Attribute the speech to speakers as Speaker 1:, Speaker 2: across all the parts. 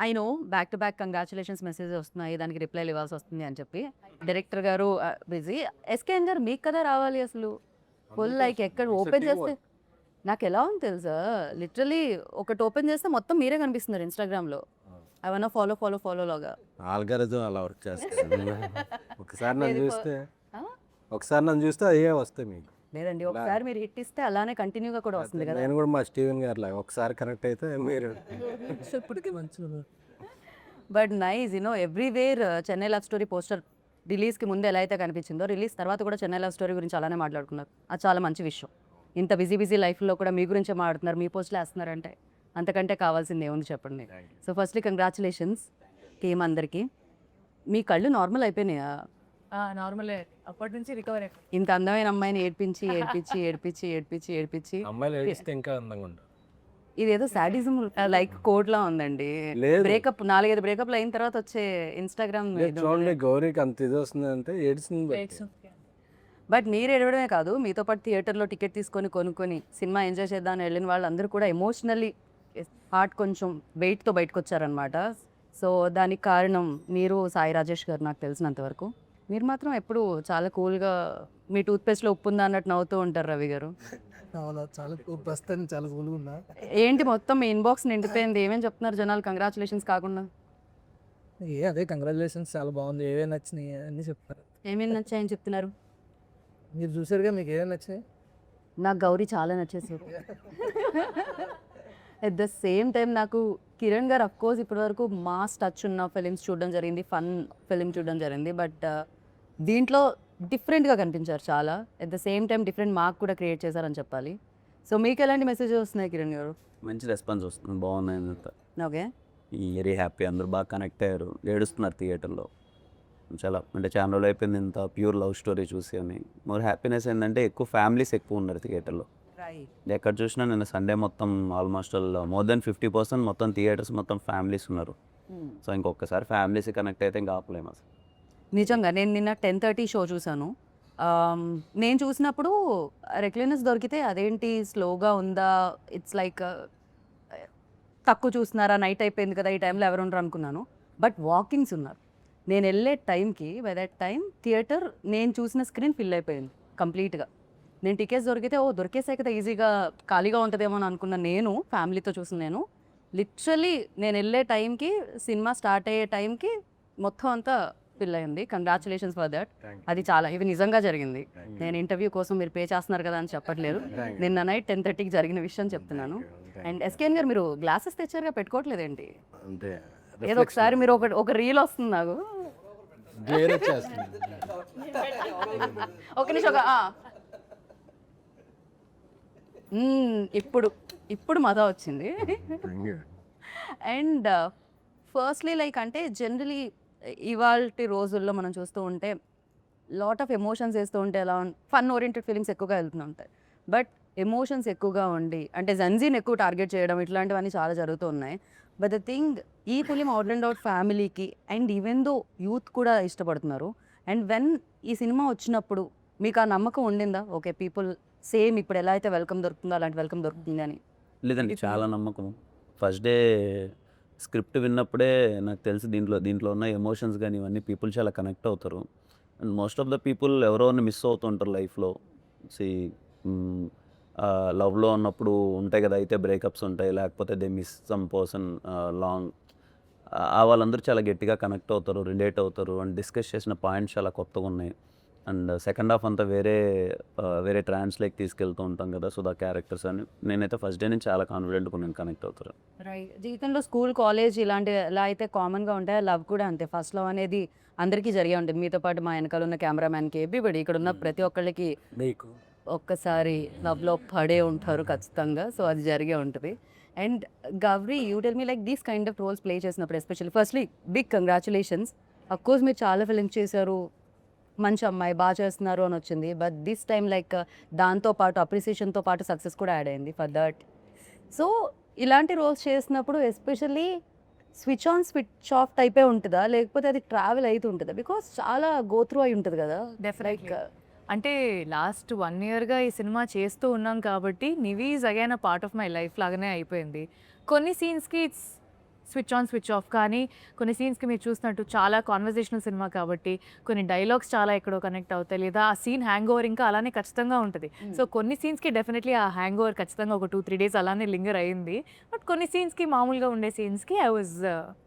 Speaker 1: I know back to back congratulations messages వస్తున్నాయి. దానికి రిప్లైలు ఇవ్వాల్సి వస్తుంది అని చెప్పి. డైరెక్టర్ గారు బిజీ. ఎస్‌కేఎన్ గారు మీకు కదా రావాలి అసలు. ఫుల్ లైక్ ఎక్కడ ఓపెన్ చేస్తే నాకెలా ఉంది తెలుసా? లిటరల్లీ ఒకటి ఓపెన్ చేస్తే మొత్తం మీరే కనిపిస్తున్నారు ఇన్‌స్టాగ్రామ్‌లో. ఏమన్నా ఫాలో లాగా.
Speaker 2: ఆల్గారిథం అలా వర్క్ చేస్తుంది. ఒకసారి నన్ను
Speaker 1: ఏది
Speaker 2: చూస్తే
Speaker 1: ఆ?
Speaker 2: ఒకసారి నన్ను చూస్తే అయ్యే వస్తాయి మీకు.
Speaker 1: లేదండి. ఒకసారి మీరు హిట్ ఇస్తే అలానే కంటిన్యూగా కూడా వస్తుంది కదా.
Speaker 2: నేను కూడా మా స్టీవెన్ గారిలాగా ఒకసారి కనెక్ట్ అయితే మీరు
Speaker 3: ఇప్పటికీ మంచిగా
Speaker 1: but nice everywhere Chennai love story poster రిలీజ్కి ముందు ఎలా అయితే కనిపించిందో రిలీజ్ తర్వాత కూడా చెన్నై లవ్ స్టోరీ గురించి అలానే మాట్లాడుకున్నారు. అది చాలా మంచి విషయం. ఇంత బిజీ లైఫ్లో కూడా మీ గురించే మాట్లాడుతున్నారు, మీ పోస్టులు వేస్తున్నారంటే అంతకంటే కావాల్సింది ఏముంది చెప్పండి. సో ఫస్ట్లీ కంగ్రాచులేషన్స్ టీమ్ అందరికీ. మీ కళ్ళు నార్మల్ అయిపోయినాయా?
Speaker 3: నార్మలే, అప్పటి నుంచి రికవర్ అయిపోయింది.
Speaker 1: ఇంత అందమైన అమ్మాయిని ఏడ్పించి
Speaker 2: అమ్మాయిలు ఏడిస్తే ఇంకా అందంగా ఉంటారు.
Speaker 1: ఇదేదో సాడిజం లైక్ కోడ్లా ఉందండి.
Speaker 2: లేదు.
Speaker 1: బ్రేకప్ 4-5 బ్రేకప్లు అయిన తర్వాత వచ్చే ఇన్స్టాగ్రామ్.
Speaker 2: చూడండి గౌరీకి అంత ఇది వస్తుంది అంటే ఏడ్చింది బట్టి.
Speaker 1: బట్ మీరు ఏడవడమే కాదు, మీతో పాటు థియేటర్లో టికెట్ తీసుకొని కొనుక్కొని సినిమా ఎంజాయ్ చేద్దామని వెళ్ళిన వాళ్ళందరూ కూడా ఎమోషనల్లీ హార్ట్ కొంచెం వెయిట్తో బయటకు వచ్చారనమాట. సో దానికి కారణం మీరు, సాయి రాజేష్ గారు. నాకు తెలిసినంత వరకు మీరు మాత్రం ఎప్పుడు చాలా కూల్గా మీ టూత్పేస్ట్లో ఉప్పు ఉందా అన్నట్టు నవ్వుతూ ఉంటారు రవి గారు.
Speaker 3: చాలా ప్రస్తుతానికి చాలా కూల్గా ఉన్నా.
Speaker 1: ఏంటి మొత్తం మీ ఇన్బాక్స్ నిండిపోయింది, ఏమేమి చెప్తున్నారు జనాలు కంగ్రాచులేషన్స్ కాకుండా?
Speaker 3: అదే కంగ్రాచులేషన్స్, చాలా బాగుంది, ఏవే నచ్చినాయి అన్నీ చెప్తారు.
Speaker 1: ఏమేమి నచ్చాయని చెప్తున్నారు?
Speaker 3: మీరు చూసారుగా, మీకు ఏవే నచ్చినాయి?
Speaker 1: నాకు గౌరీ చాలా నచ్చేసారు. ఎట్ ద సేమ్ టైం నాకు కిరణ్ గారు అఫ్కోర్స్ ఇప్పటివరకు మాస్ టచ్ ఉన్న ఫిలిమ్స్ చూడడం జరిగింది, ఫన్ ఫిలిం చూడడం జరిగింది. బట్ దీంట్లో డిఫరెంట్గా కనిపించారు చాలా. At the same time different mark కూడా క్రియేట్ చేశారని చెప్పాలి. సో మీకు ఎలాంటి మెసేజెస్ వస్తున్నాయి కిరణ్ గారు?
Speaker 4: మంచి రెస్పాన్స్ వస్తుంది, బాగున్నాయి అంతా.
Speaker 1: ఓకే,
Speaker 4: వెరీ హ్యాపీ, అందరూ బాగా కనెక్ట్ అయ్యారు, ఏడుస్తున్నారు థియేటర్లో. చాలా అంటే చాలా రోజులు అయిపోయింది ఇంత ప్యూర్ లవ్ స్టోరీ చూసి అని. మోర్ హ్యాపీనెస్ ఏంటంటే ఎక్కువ ఫ్యామిలీస్ ఎక్కువ ఉన్నారు థియేటర్లో. ఎక్కడ చూసినా నిన్న సండే మొత్తం ఆల్మోస్ట్ మోర్ దెన్ 50% మొత్తం థియేటర్స్ మొత్తం ఫ్యామిలీస్ ఉన్నారు. సో ఇంకొకసారి ఫ్యామిలీస్ కనెక్ట్ అయితే ఇంకా ఆపలేము అసలు.
Speaker 1: నిజంగా నేను నిన్న 10:30 షో చూశాను. నేను చూసినప్పుడు రెక్లెనెస్ దొరికితే అదేంటి స్లోగా ఉందా, ఇట్స్ లైక్ తక్కువ చూస్తున్నారా, నైట్ అయిపోయింది కదా ఈ టైంలో ఎవరు ఉండరు అనుకున్నాను. బట్ వాకింగ్స్ ఉన్నారు. నేను వెళ్ళే టైంకి బై దట్ టైం థియేటర్ నేను చూసిన స్క్రీన్ ఫిల్ అయిపోయింది కంప్లీట్గా. నేను టికెట్స్ దొరికితే దొరికేసాయి కదా ఈజీగా ఖాళీగా ఉంటుందేమో అని అనుకున్న నేను, ఫ్యామిలీతో చూసిన నేను, లిటరలీ నేను వెళ్ళే టైంకి సినిమా స్టార్ట్ అయ్యే టైంకి మొత్తం అంతా ఫిల్ అయింది. Congratulations for that. అది చాలా ఇవి నిజంగా జరిగింది. నేను ఇంటర్వ్యూ కోసం మీరు పే చేస్తున్నారు కదా అని చెప్పట్లేదు, నిన్న నైట్ 10:30కి జరిగిన విషయం చెప్తున్నాను. అండ్ ఎస్కేఎన్ గారు మీరు గ్లాసెస్ తెచ్చారుగా, పెట్టుకోవట్లేదేంటి?
Speaker 2: అంటే
Speaker 1: ఏదో ఒకసారి మీరు ఒక రీల్ వస్తుంది నాకు.
Speaker 2: గ్లేర్ వచ్చేస్తుంది.
Speaker 1: ఒక నిమిషం ఇప్పుడు మజా వచ్చింది. అండ్ ఫస్ట్లీ లైక్ అంటే జనరలీ ఇవాల్టి రోజుల్లో మనం చూస్తూ ఉంటే లాట్ ఆఫ్ ఎమోషన్స్ వేస్తూ ఉంటే ఎలా ఫన్ ఓరియంటెడ్ ఫిలిమ్స్ ఎక్కువగా వెళ్తూ ఉంటాయి. బట్ ఎమోషన్స్ ఎక్కువగా ఉండి అంటే జంజీని ఎక్కువ టార్గెట్ చేయడం ఇట్లాంటివన్నీ చాలా జరుగుతూ ఉన్నాయి. బట్ ద థింగ్, ఈ ఫిలిం అవుట్ అండ్ అవుట్ ఫ్యామిలీకి అండ్ ఈవెన్ దో యూత్ కూడా ఇష్టపడుతున్నారు. అండ్ వెన్ ఈ సినిమా వచ్చినప్పుడు మీకు ఆ నమ్మకం ఉండిందా? ఓకే, పీపుల్ సేమ్ ఇప్పుడు ఎలా అయితే వెల్కమ్ దొరుకుతుందో అలాంటి వెల్కమ్ దొరుకుతుంది అని?
Speaker 4: లేదండి, చాలా నమ్మకం. ఫస్ట్ డే స్క్రిప్ట్ విన్నప్పుడే నాకు తెలిసి దీంట్లో ఉన్న ఎమోషన్స్ కానీ ఇవన్నీ పీపుల్ చాలా కనెక్ట్ అవుతారు. And most of the people ఎవరోని మిస్ అవుతుంటారు లైఫ్లో. సి లవ్లో ఉన్నప్పుడు ఉంటాయి కదా, అయితే బ్రేకప్స్ ఉంటాయి, లేకపోతే they miss some person long. వాళ్ళందరూ చాలా గట్టిగా కనెక్ట్ అవుతారు, రిలేట్ అవుతారు. అండ్ డిస్కస్ చేసిన పాయింట్స్ చాలా కొత్తగా ఉన్నాయి. అండ్ సెకండ్ హాఫ్ అంతా వేరే ట్రాన్స్లోకి తీసుకెళ్తూ ఉంటాం కదా, సో ద క్యారెక్టర్స్ అని నేనైతే ఫస్ట్ డే నుంచి చాలా కాన్ఫిడెంట్గా నేను కనెక్ట్ అవుతారు.
Speaker 1: రైట్. జీవితంలో స్కూల్, కాలేజ్ ఇలాంటివి ఎలా అయితే కామన్గా ఉంటాయో లవ్ కూడా అంతే. ఫస్ట్ లవ్ అనేది అందరికీ జరిగే ఉంటుంది. మీతో పాటు మా వెనకాల ఉన్న కెమెరామ్యాన్కి, ఎవ్రీబడి ఇక్కడ ఉన్న ప్రతి ఒక్కళ్ళకి
Speaker 2: నీకు
Speaker 1: ఒక్కసారి లవ్లో పడే ఉంటారు ఖచ్చితంగా. సో అది జరిగే ఉంటుంది. And Gauri, you tell me like these kind of roles play చేసినప్పుడు especially firstly big congratulations. Of course మీరు చాలా ఫిల్మ్స్ చేశారు, మంచి అమ్మాయి బాగా చేస్తున్నారు అని వచ్చింది. బట్ దిస్ టైం లైక్ దాంతోపాటు అప్రిసియేషన్తో పాటు సక్సెస్ కూడా యాడ్ అయింది ఫర్ దట్. సో ఇలాంటి రోల్స్ చేసినప్పుడు especially switch on switch off టైపే ఉంటుందా, లేకపోతే అది ట్రావెల్ అవుతూ ఉంటుందా? బికాస్ చాలా గోత్రూ అయి ఉంటుంది కదా.
Speaker 5: డెఫినెట్లీ. అంటే లాస్ట్ 1 ఇయర్గా ఈ సినిమా చేస్తూ ఉన్నాం కాబట్టి నివీ is again a part of my life లాగానే అయిపోయింది. కొన్ని సీన్స్కి it's switch on switch off. కానీ కొన్ని సీన్స్కి మీరు చూసినట్టు చాలా కాన్వర్జేషనల్ సినిమా కాబట్టి కొన్ని డైలాగ్స్ చాలా ఎక్కడో కనెక్ట్ అవుతాయి, లేదా ఆ సీన్ హ్యాంగ్ ఓవర్ ఇంకా అలానే ఖచ్చితంగా ఉంటుంది. సో కొన్ని సీన్స్కి డెఫినెట్లీ ఆ హ్యాంగ్ ఓవర్ ఖచ్చితంగా ఒక 2-3 డేస్ అలానే లింగర్ అయింది. బట్ కొన్ని సీన్స్కి మామూలుగా ఉండే సీన్స్కి I was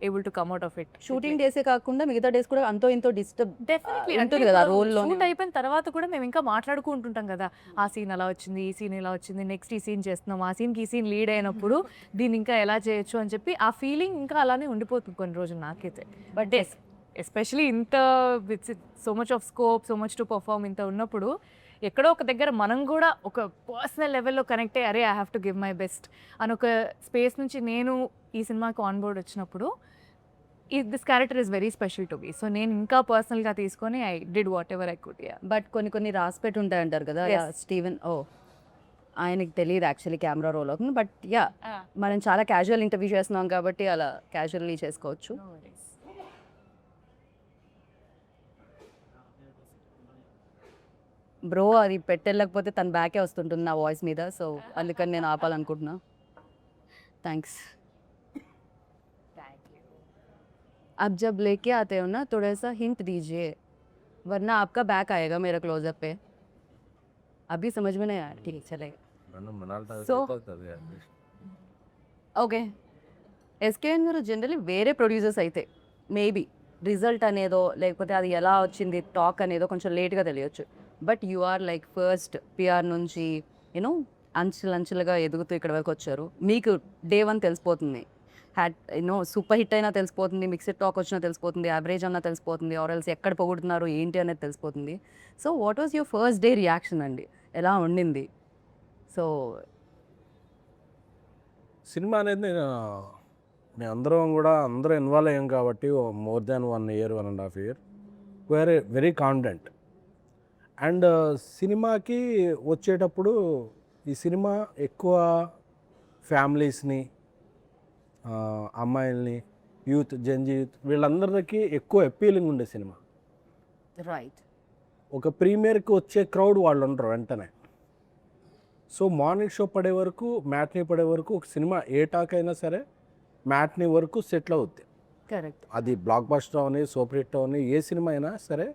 Speaker 5: able to come out of it.
Speaker 1: Shooting డేసే కాకుండా మిగతా డేస్ కూడా అంతో ఇంతో డిస్టర్బ్
Speaker 5: డెఫినెట్లీ
Speaker 1: ఉంటుంది కదా రోల్లో.
Speaker 5: షూట్ అయిపోయిన తర్వాత కూడా మేము ఇంకా మాట్లాడుకుంటుంటాం కదా, ఆ సీన్ అలా వచ్చింది, ఈ సీన్ ఇలా వచ్చింది, నెక్స్ట్ ఈ సీన్ చేస్తున్నాం, ఆ సీన్కి ఈ సీన్ లీడ్ అయినప్పుడు దీన్ని ఇంకా ఎలా చేయొచ్చు అని చెప్పి ఆ ఫీలింగ్ ఇంకా అలానే ఉండిపోతుంది కొన్ని రోజులు నాకైతే. బట్ ఎస్పెషలీ ఇంత with so much of scope, so much to perform ఇంత ఉన్నప్పుడు ఎక్కడో ఒక దగ్గర మనం కూడా ఒక పర్సనల్ లెవెల్లో కనెక్ట్ అయ్యి అరే I have to give my best అని ఒక స్పేస్ నుంచి నేను ఈ సినిమాకి ఆన్ బోర్డ్ వచ్చినప్పుడు this character is very special to be. So నేను ఇంకా పర్సనల్గా తీసుకొని I did whatever I could.
Speaker 1: But కొన్ని రాసి పెట్టి ఉంటాయి అంటారు కదా స్టీవెన్. ఆయనకి తెలియదు యాక్చువల్లీ కెమెరా రోల్ అవుతుంది. బట్ మనం చాలా క్యాజువల్ ఇంటర్వ్యూ చేస్తున్నాం కాబట్టి అలా క్యాజువల్లీ చేసుకోవచ్చు. బ్రో అది పెట్టెళ్ళకపోతే తన బ్యాకే వస్తుంటుంది నా వాయిస్ మీద, సో అందుకని నేను ఆపాలనుకుంటున్నా. థ్యాంక్స్. अब जब लेके आते हो ना थोड़ा सा हिंट दीजिए वरना आपका बैक आएगा मेरा क्लोजअप पे. अभी समझ में नहीं आया. ठीक है चलेगा. So- okay SKN garu generally వేరే ప్రొడ్యూసర్స్ అయితే మేబీ రిజల్ట్ అనేదో లేకపోతే అది ఎలా వచ్చింది టాక్ అనేదో కొంచెం లేట్గా తెలియచ్చు. But you are like first PR నుంచి యూనో అంచెలంచెలుగా ఎదుగుతూ ఇక్కడ వరకు వచ్చారు. మీకు డే 1 తెలిసిపోతుంది, సూపర్ హిట్ అయినా తెలిసిపోతుంది, మిక్స్డ్ టాక్ వచ్చినా తెలిసిపోతుంది, యావరేజ్ అన్నా తెలిసిపోతుంది, ఆర్ఎల్స్ ఎక్కడ పొగుడుతున్నారు ఏంటి అనేది తెలిసిపోతుంది. So what was your first day reaction అండి, ఎలా ఉండింది? సో
Speaker 2: సినిమా అనేది నేను అందరూ ఇన్వాల్వ్ అయ్యాం కాబట్టి more than 1 year 1.5 year very confident. And సినిమాకి వచ్చేటప్పుడు ఈ సినిమా ఎక్కువ ఫ్యామిలీస్ని, అమ్మాయిల్ని, యూత్, జెన్జీ యూత్ వీళ్ళందరికీ ఎక్కువ అపీలింగ్ ఉండే సినిమా.
Speaker 1: రైట్.
Speaker 2: ఒక ప్రీమియర్కి వచ్చే క్రౌడ్ వాళ్ళు ఉండరు వెంటనే. సో మార్నింగ్ షో పడే వరకు, మ్యాట్నీ పడే వరకు ఒక సినిమా ఏ టాక్ అయినా సరే మ్యాట్నీ వరకు సెటిల్ అవుద్ది.
Speaker 1: కరెక్ట్.
Speaker 2: అది బ్లాక్ బస్టర్ అవని, సూపర్ హిట్ అవని, ఏ సినిమా అయినా సరే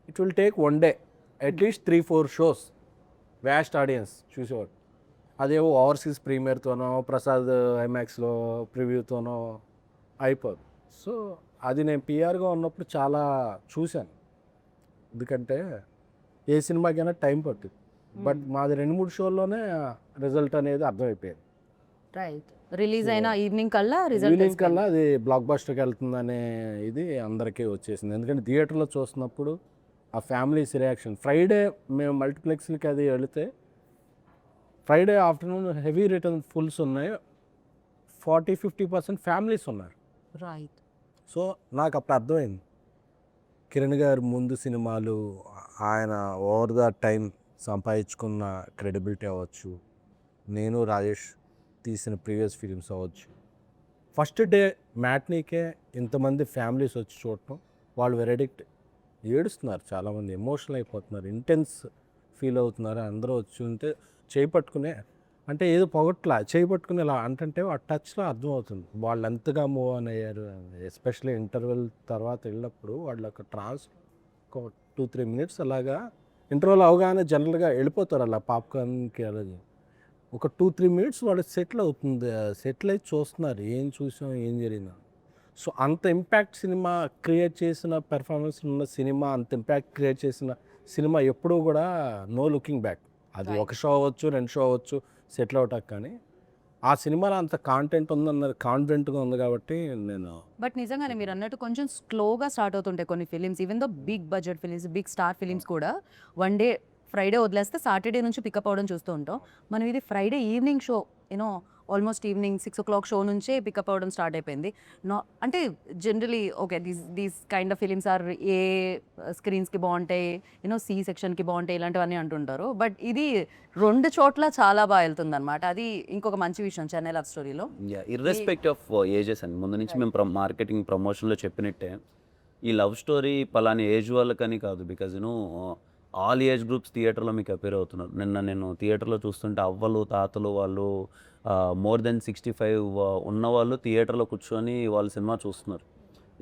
Speaker 2: it will take 1 day at least 3-4 shows vast audience చూసేవాడు. అదేవో ఓవర్సీస్ ప్రీమియర్తోనో ప్రసాద్ ఐమాక్స్లో ప్రివ్యూతోనో అయిపోదు. సో అది నేను పిఆర్గా ఉన్నప్పుడు చాలా చూశాను. ఎందుకంటే ఏ సినిమాకైనా టైం పట్టుద్ది. బట్ మాది 2-3 షోల్లోనే రిజల్ట్ అనేది అర్థమైపోయింది.
Speaker 1: రైట్. రిలీజ్ అయిన ఈవినింగ్ కల్లా రిజల్ట్
Speaker 2: ఈవినింగ్ కల్లా అది బ్లాక్ బస్టర్కి వెళ్తుందనే ఇది అందరికీ వచ్చేసింది. ఎందుకంటే థియేటర్లో చూస్తున్నప్పుడు ఆ ఫ్యామిలీస్ రియాక్షన్, ఫ్రైడే మేము మల్టీప్లెక్స్లకి అది వెళితే Friday afternoon heavy return fulls ఉన్నాయి, 40-50% ఫ్యామిలీస్ ఉన్నారు.
Speaker 1: రైట్.
Speaker 2: సో నాకు అప్పుడు అర్థమైంది కిరణ్ గారు ముందు సినిమాలు, ఆయన ఓవర్ ద టైం సంపాదించుకున్న క్రెడిబిలిటీ అవ్వచ్చు, నేను రాజేష్ తీసిన ప్రీవియస్ ఫిలిమ్స్ అవ్వచ్చు, ఫస్ట్ డే మ్యాట్నీకే ఇంతమంది ఫ్యామిలీస్ వచ్చి చూడటం, వాళ్ళు వెరడిక్ట్ ఏడుస్తున్నారు, చాలామంది ఎమోషనల్ అయిపోతున్నారు, ఇంటెన్స్ ఫీల్ అవుతున్నారు. అందరూ వచ్చి ఉంటే చేయి పట్టుకునే, అంటే ఏదో పొగట్లా చేయి పట్టుకుని ఇలా అంటే ఆ టచ్లో అర్థమవుతుంది వాళ్ళు ఎంతగా మూవ్ ఆన్ అయ్యారు. ఎస్పెషల్లీ ఇంటర్వెల్ తర్వాత వెళ్ళినప్పుడు వాళ్ళు ఒక ఒక 2-3 minutes అలాగా ఇంటర్వెల్ అవగానే జనరల్గా వెళ్ళిపోతారు అలా పాప్కార్న్కి. అలాగే ఒక 2-3 minutes వాళ్ళు సెటిల్ అవుతుంది, సెటిల్ అయి చూస్తున్నారు ఏం చూసాం ఏం జరిగిందా. సో అంత ఇంపాక్ట్ సినిమా క్రియేట్ చేసిన పెర్ఫార్మెన్స్ ఉన్న సినిమా, అంత ఇంపాక్ట్ క్రియేట్ చేసిన సినిమా ఎప్పుడూ కూడా నో లుకింగ్ బ్యాక్. అది ఒక షో అవ్వచ్చు, 2 షో అవ్వచ్చు, సెటిల్ అవుటాక. కానీ ఆ సినిమాలో అంత కాంటెంట్ ఉందన్నది కాన్ఫిడెంట్గా ఉంది కాబట్టి నేను.
Speaker 1: బట్ నిజంగానే మీరు అన్నట్టు కొంచెం స్లోగా స్టార్ట్ అవుతుంటాయి కొన్ని films, even though big budget films, big star films కూడా వన్ డే ఫ్రైడే వదిలేస్తే సాటర్డే నుంచి పికప్ అవ్వడం చూస్తూ ఉంటాం. మనం ఇది Friday evening show, you know almost evening 6 o'clock show నుంచే పికప్ అవ్వడం స్టార్ట్ అయిపోయింది. అంటే generally okay these kind of films are a స్క్రీన్స్కి బాగుంటాయి, యూనో సి సెక్షన్కి బాగుంటాయి ఇలాంటివన్నీ అంటుంటారు. బట్ ఇది 2 చోట్ల చాలా బాగా వెళ్తుంది అనమాట. అది ఇంకొక మంచి విషయం చెన్నై లవ్ స్టోరీలో.
Speaker 4: ఇర్రెస్పెక్ట్ ఆఫ్ ఏజెస్ అండి, ముందు నుంచి మేము మార్కెటింగ్ ప్రమోషన్లో చెప్పినట్టే ఈ లవ్ స్టోరీ పలాని ఏజ్ వాళ్ళకని కాదు. బికాజ్ ఆల్ ఏజ్ గ్రూప్స్ థియేటర్లో మీకు అపేర్ అవుతున్నారు. నిన్న నేను థియేటర్లో చూస్తుంటే అవ్వలు తాతలు వాళ్ళు మోర్ దెన్ 65 ఉన్నవాళ్ళు థియేటర్లో కూర్చొని వాళ్ళు సినిమా చూస్తున్నారు.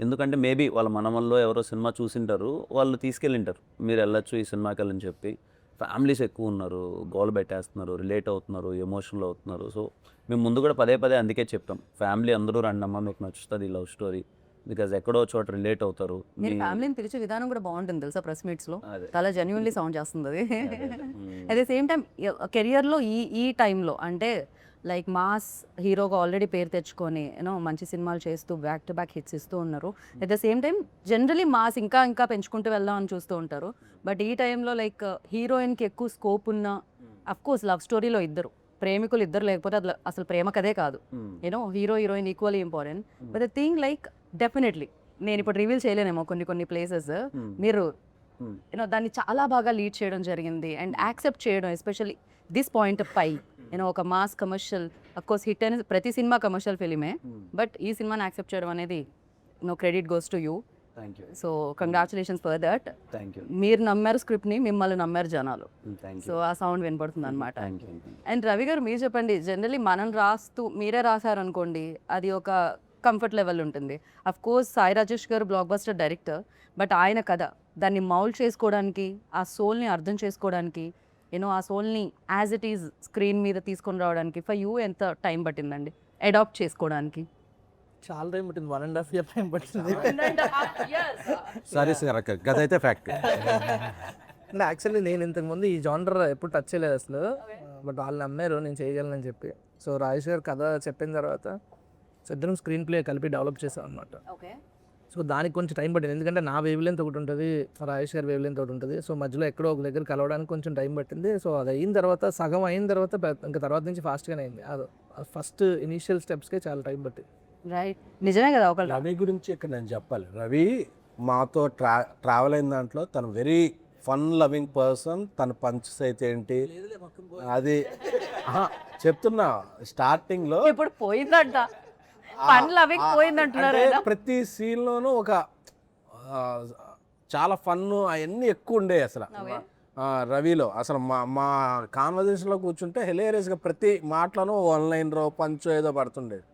Speaker 4: ఎందుకంటే మేబీ వాళ్ళ మనమల్లో ఎవరో సినిమా చూసింటారు, వాళ్ళు తీసుకెళ్ళింటారు మీరు వెళ్ళొచ్చు ఈ సినిమాకి వెళ్ళని చెప్పి. ఫ్యామిలీస్ ఎక్కువ ఉన్నారు, గోల పెట్టేస్తున్నారు, రిలేట్ అవుతున్నారు, ఎమోషనల్ అవుతున్నారు. సో మేము ముందు కూడా పదే పదే అందుకే చెప్తాం, ఫ్యామిలీ అందరూ రండమ్మా మీకు నచ్చుతుంది ఈ లవ్ స్టోరీ, బికాజ్ ఎక్కడో చోట రిలేట్ అవుతారు.
Speaker 1: మీరు ఫ్యామిలీని పిలిచే విధానం కూడా బాగుంటుంది తెలుసా, ప్రెస్ మీట్స్లో
Speaker 4: అదే.
Speaker 1: చాలా జెన్యున్లీ సౌండ్ చేస్తుంది అది.
Speaker 4: మ్మ్.
Speaker 1: అట్ ద సేమ్ టైం కెరియర్లో ఈ టైంలో అంటే లైక్ మాస్ హీరోగా ఆల్రెడీ పేరు తెచ్చుకొని యూనో మంచి సినిమాలు చేస్తూ బ్యాక్ టు బ్యాక్ హిట్స్ ఇస్తూ ఉన్నారు. At the same time generally mass ఇంకా పెంచుకుంటూ వెళ్దాం అని చూస్తూ ఉంటారు. బట్ ఈ టైంలో లైక్ హీరోయిన్కి ఎక్కువ స్కోప్ ఉన్న, అఫ్ కోర్స్ లవ్ స్టోరీలో ఇద్దరు ప్రేమికులు ఇద్దరు లేకపోతే అది అసలు ప్రేమ కదే కాదు.
Speaker 4: మ్మ్.
Speaker 1: You know hero heroine equally important. But the thing like definitely నేను ఇప్పుడు రివీల్ చేయలేనేమో కొన్ని ప్లేసెస్
Speaker 4: మ్మ్.
Speaker 1: మీరు
Speaker 4: మ్మ్.
Speaker 1: యూనో దాన్ని చాలా బాగా లీడ్ చేయడం జరిగింది అండ్ యాక్సెప్ట్ చేయడం, ఎస్పెషల్లీ దిస్ పాయింట్ పై యూనో ఒక మాస్ కమర్షియల్, అఫ్కోర్స్ హిట్ అనేది ప్రతి సినిమా కమర్షియల్ ఫిలిమే,
Speaker 4: మ్మ్.
Speaker 1: బట్ ఈ సినిమాని యాక్సెప్ట్ చేయడం అనేది no credit goes to you.
Speaker 4: Thank you.
Speaker 1: So congratulations for that.
Speaker 4: Thank you.
Speaker 1: మీరు నమ్మారు స్క్రిప్ట్ని, మిమ్మల్ని నమ్మారు జనాలు.
Speaker 4: Thank
Speaker 1: so
Speaker 4: you.
Speaker 1: ఆ సౌండ్ వినపడుతుంది అనమాట.
Speaker 4: Thank you.
Speaker 1: అండ్ రవి గారు మీరు చెప్పండి, జనరలీ మనం రాస్తూ మీరే రాశారు అనుకోండి అది ఒక కంఫర్ట్ లెవెల్ ఉంటుంది. అఫ్ కోర్స్ సాయి రాజేష్ గారు బ్లాక్ బస్టర్ డైరెక్టర్, బట్ ఆయన కథ దాన్ని మౌల్డ్ చేసుకోవడానికి, ఆ సోల్ని అర్థం చేసుకోవడానికి, యూనో ఆ సోల్ని యాజ్ ఇట్ ఈజ్ స్క్రీన్ మీద తీసుకొని రావడానికి ఫర్ యూ ఎంత టైం పట్టిందండి అడాప్ట్ చేసుకోవడానికి?
Speaker 3: చాలా టైం పట్టింది, 1.5 year టైం పట్టింది.
Speaker 2: సరే సార్ గదైతే ఫ్యాక్ట్.
Speaker 3: అంటే యాక్చువల్లీ నేను ఇంతకుముందు ఈ జానర్ ఎప్పుడు టచ్ చేయలేదు అసలు, బట్ వాళ్ళు నమ్మారు నేను చేయగలనని చెప్పి. సో రాజేష్ గారు కథ చెప్పిన తర్వాత సో ఇద్దరం స్క్రీన్ ప్లే కలిపి డెవలప్ చేసాం అనమాట.
Speaker 1: ఓకే.
Speaker 3: సో దానికి కొంచెం టైం పట్టింది, ఎందుకంటే నా వేవ్ లెంత్ ఒకటి ఉంటుంది, రాజేష్ గారి వేవ్ లెంత్ ఒకటి ఉంటుంది. సో మధ్యలో ఎక్కడో ఒక దగ్గర కలవడానికి కొంచెం టైం పట్టింది. సో అది అయిన తర్వాత సగం అయిన తర్వాత ఇంకా తర్వాత నుంచి ఫాస్ట్గానే అయింది. అది ఫస్ట్ ఇనీషియల్ స్టెప్స్కే చాలా టైం పట్టింది.
Speaker 1: రైట్, నిజమే కదా. ఒక
Speaker 2: రవి గురించి ఇక్కడ నేను చెప్పాలి. రవి మాతో ట్రావెల్ అయిన దాంట్లో తను వెరీ ఫన్ లవింగ్ పర్సన్. తన పంచెస్ అయితే ఏంటి అది చెప్తున్నా స్టార్టింగ్లో
Speaker 1: ఇప్పుడు పోయిందంట, ఫన్ లవింగ్ పోయిందంటున్నారు
Speaker 2: అంటే
Speaker 1: కదా.
Speaker 2: ప్రతి సీన్లోనూ ఒక చాలా ఫన్ అవన్నీ ఎక్కువ ఉండేవి అసలు రవిలో. అసలు మా కాన్వర్జేషన్లో కూర్చుంటే హిలేరియస్గా ప్రతి మాటలోనూ 1 line పంచో ఏదో పడుతుండేది.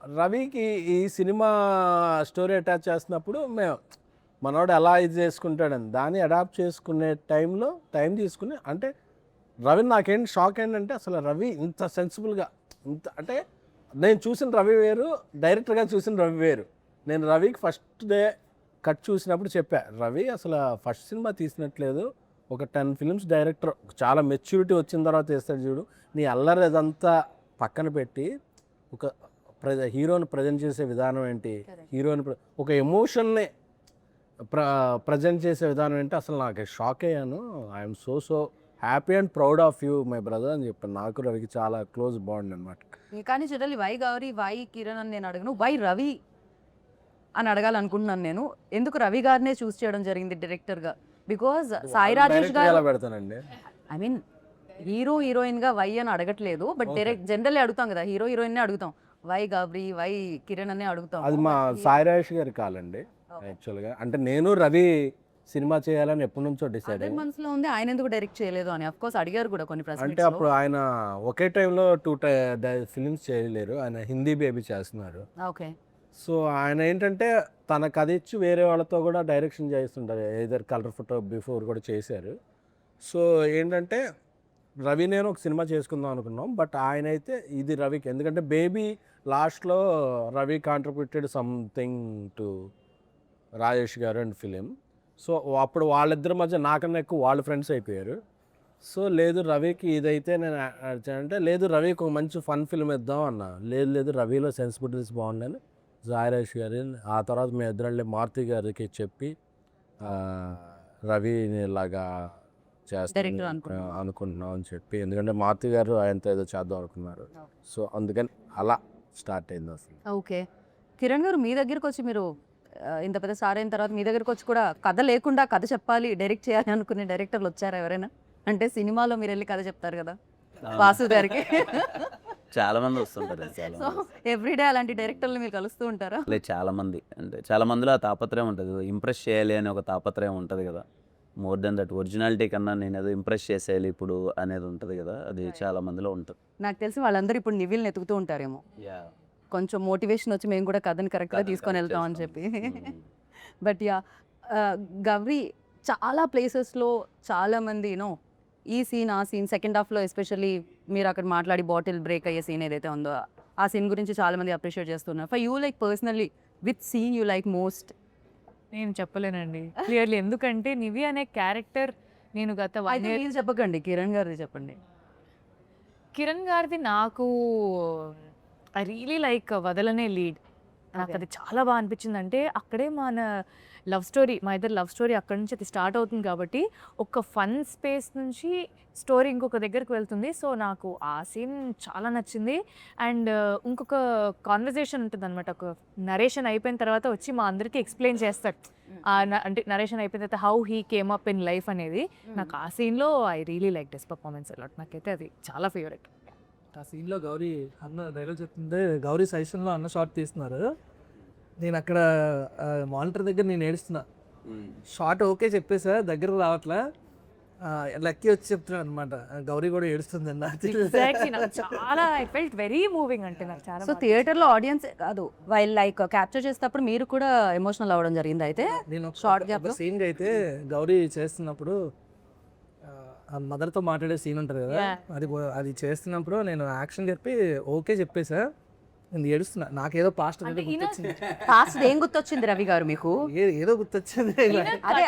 Speaker 2: రవికి ఈ సినిమా స్టోరీ అటాచ్ చేస్తున్నప్పుడు మేము మనోడు ఎలా ఇది చేసుకుంటాడని దాన్ని అడాప్ట్ చేసుకునే టైంలో టైం తీసుకుని, అంటే రవి నాకేంటి షాక్ ఏంటంటే అసలు రవి ఇంత సెన్సిబుల్గా ఇంత, అంటే నేను చూసిన రవి వేరు, డైరెక్టర్గా చూసిన రవి వేరు. నేను రవికి ఫస్ట్ డే కట్ చూసినప్పుడు చెప్పా, రవి అసలు ఫస్ట్ సినిమా తీసినట్లేదు, ఒక 10 films డైరెక్టర్ చాలా మెచ్యూరిటీ వచ్చిన తర్వాత చేస్తాడు చూడు, నీ అల్లరి అదంతా పక్కన పెట్టి ఒక హీరోని ప్రజెంట్ చేసే విధానం ఏంటి, హీరోని ఒక ఎమోషన్ని ప్రజెంట్ చేసే విధానం ఏంటి, అసలు నాకు షాక్ అయ్యాను. I'm so happy and proud of you my brother అని చెప్పాను. నాకు రవికి చాలా క్లోజ్ బాండ్ అనమాట.
Speaker 1: కానీ చూడాలి, వై గౌరీ వై కిరణ్ అని నేను అడగను, వై రవి అని అడగాలనుకుంటున్నాను నేను. ఎందుకు రవి గారినే చూస్ చేయడం జరిగింది డైరెక్టర్గా? బికాజ్ సాయి రాజేష్
Speaker 2: ఎలా
Speaker 1: గారు,
Speaker 2: పెడతానండి,
Speaker 1: ఐ మీన్ హీరో హీరోయిన్గా వై అని అడగట్లేదు, బట్ డైరెక్ట్ జనరల్లీ అడుగుతాం కదా, హీరో హీరోయిన్నే అడుగుతాం, వై గౌరీ వై కిరణ్ అనే అడుగుతాం.
Speaker 2: అది మా సాయి రాజేష్ గారి కాలండి యాక్చువల్గా. అంటే నేను రవి సినిమా చేయాలని ఎప్పటి నుంచో డిసైడ్
Speaker 1: అదే మనసులో ఉంది, ఆయన ఎందుకు డైరెక్ట్ చేయలేదు అని. అఫ్ కోర్స్ అడిగారు కూడా కొన్ని
Speaker 2: అంటే
Speaker 1: ప్రశ్నలు.
Speaker 2: అప్పుడు ఆయన ఒకే టైంలో 2 ఫిలిమ్స్ చేయలేరు, ఆయన హిందీ బేబీ చేస్తున్నారు.
Speaker 1: ఓకే.
Speaker 2: సో ఆయన ఏంటంటే తన కథ ఇచ్చి వేరే వాళ్ళతో కూడా డైరెక్షన్ చేస్తుంటారు, ఏదర్ కలర్ ఫోటో బిఫోర్ కూడా చేశారు. సో ఏంటంటే రవి నేను ఒక సినిమా చేసుకుందాం అనుకున్నాం, బట్ ఆయన అయితే ఇది రవికి, ఎందుకంటే బేబీ లాస్ట్లో Ravi contributed something to Rajesh గారు అండ్ ఫిలిం. సో అప్పుడు వాళ్ళిద్దరి మధ్య నాకన్నా ఎక్కువ వాళ్ళు ఫ్రెండ్స్ అయిపోయారు. సో లేదు రవికి ఇదైతే నేను అంటే లేదు రవికి ఒక మంచి ఫన్ ఫిల్మ్ ఇద్దాం అన్నా, లేదు రవిలో సెన్సిబిలిటీస్ బాగున్నాయని రాజేష్ గారి, ఆ తర్వాత మేము ఇద్దరు మారుతి గారికి చెప్పి రవిని ఇలాగా
Speaker 1: Director
Speaker 2: చేస్తాను అనుకుంటున్నాం అని చెప్పి, ఎందుకంటే మారుతి గారు ఆయనతో ఏదో చేద్దాం అనుకున్నారు. సో అందుకని అలా స్టార్ట్ అయింది అసలు.
Speaker 1: ఓకే. కిరణ్ గారు మీ దగ్గరికి వచ్చి మీరు ఇంత పెద్ద స్టార్ అయిన తర్వాత మీ దగ్గరికి వచ్చి కూడా కథ లేకుండా కథ చెప్పాలి డైరెక్ట్ చేయాలి అనుకునే డైరెక్టర్లు వచ్చారా ఎవరైనా? అంటే సినిమాలో మీరు వెళ్ళి కథ చెప్తారు కదా వాసు గారికి,
Speaker 4: చాలా మంది వస్తుంటారు. చాలా
Speaker 1: సో ఎవ్రీడే అలాంటి డైరెక్టర్లు మీరు కలుస్తూ ఉంటారా?
Speaker 4: లేదు, చాలా మంది, అంటే చాలా మందిలో ఆ తాపత్రయం ఉంటుంది, ఇంప్రెస్ చేయాలి అనే ఒక తాపత్రయం ఉంటుంది కదా. మోర్ దెన్ దట్ ఒరిజినాలిటీ కన్నా నేను ఏదో ఇంప్రెస్ చేసేయాలి ఇప్పుడు అనేది ఉంటుంది కదా, అది చాలా మందిలో ఉంటుంది.
Speaker 1: నాకు తెలిసి వాళ్ళందరూ ఇప్పుడు నివిల్ని ఎతుకుతూ ఉంటారేమో, కొంచెం మోటివేషన్ వచ్చి మేము కూడా కథని కరెక్ట్గా తీసుకొని వెళ్తాం అని చెప్పి. బట్ యా, గౌరీ చాలా ప్లేసెస్లో చాలామంది ఈ సీన్ ఆ సీన్ సెకండ్ హాఫ్లో ఎస్పెషల్లీ మీరు అక్కడ మాట్లాడి బాటిల్ బ్రేక్ అయ్యే సీన్ ఏదైతే ఉందో ఆ సీన్ గురించి చాలామంది అప్రిషియేట్ చేస్తున్నారు. For you like personally with scene you like most?
Speaker 5: నేను చెప్పలేనండి క్లియర్లీ, ఎందుకంటే నివి అనే క్యారెక్టర్ నేను గత 1
Speaker 1: అయితే
Speaker 5: year
Speaker 1: మీరు చెప్పకండి, కిరణ్ గారిది చెప్పండి.
Speaker 5: కిరణ్ గారిది నాకు ఐ రియలీ లైక్ వదలనే లీడ్. నాకు అది చాలా బాగా అనిపించింది. అంటే అక్కడే మన లవ్ స్టోరీ, మా ఇద్దరు లవ్ స్టోరీ అక్కడి నుంచి అది స్టార్ట్ అవుతుంది కాబట్టి ఒక ఫన్ స్పేస్ నుంచి స్టోరీ ఇంకొక దగ్గరికి వెళ్తుంది. సో నాకు ఆ సీన్ చాలా నచ్చింది. అండ్ ఇంకొక కాన్వర్జేషన్ ఉంటుంది అనమాట, ఒక నరేషన్ అయిపోయిన తర్వాత వచ్చి మా అందరికీ ఎక్స్ప్లెయిన్ చేస్తాడు. అంటే నరేషన్ అయిపోయిన తర్వాత how he came up in life అనేది. నాకు ఆ సీన్లో I really like this performance a lot. నాకైతే అది చాలా ఫేవరెట్.
Speaker 3: ఆ సీన్లో గౌరీ అన్న డైలాగ్ చెప్తుంటే, గౌరీ సజెషన్లో అన్న షార్ట్ తీస్తున్నారు, నేను అక్కడ మానిటర్ దగ్గర నేను ఏడుస్తున్నా. షార్ట్ ఓకే చెప్పేసా, దగ్గర రావట్లా, లక్కీ వచ్చి చెప్తున్నాడు అనమాట, గౌరీ కూడా ఏడుస్తుంది అన్న.
Speaker 5: ఎగ్జాక్ట్లీ, నాకు చాలా ఐ ఫెల్ట్ వెరీ మూవింగ్. అంటే నాకు చాలా
Speaker 1: సో థియేటర్లో ఆడియన్స్ కాదు, వైల్ లైక్ క్యాప్చర్ చేసేటప్పుడు మీరు కూడా ఎమోషనల్ అవ్వడం జరిగింది. అయితే
Speaker 3: నేను
Speaker 1: షార్ట్ గ్యాప్
Speaker 3: సీన్ అయితే గౌరీ చేస్తున్నప్పుడు మదర్తో మాట్లాడే సీన్ ఉంటుంది కదా, అది చేస్తున్నప్పుడు నేను యాక్షన్ చెప్పి ఓకే చెప్పేసా, నేను ఏడుస్తున్నా. నాకేదో పాస్ట్ గుర్తొచ్చింది.
Speaker 1: ఫాస్ట్ ఏం గుర్తొచ్చింది రవి గారు మీకు?
Speaker 3: ఏదో గుర్తొచ్చింది.
Speaker 1: అదే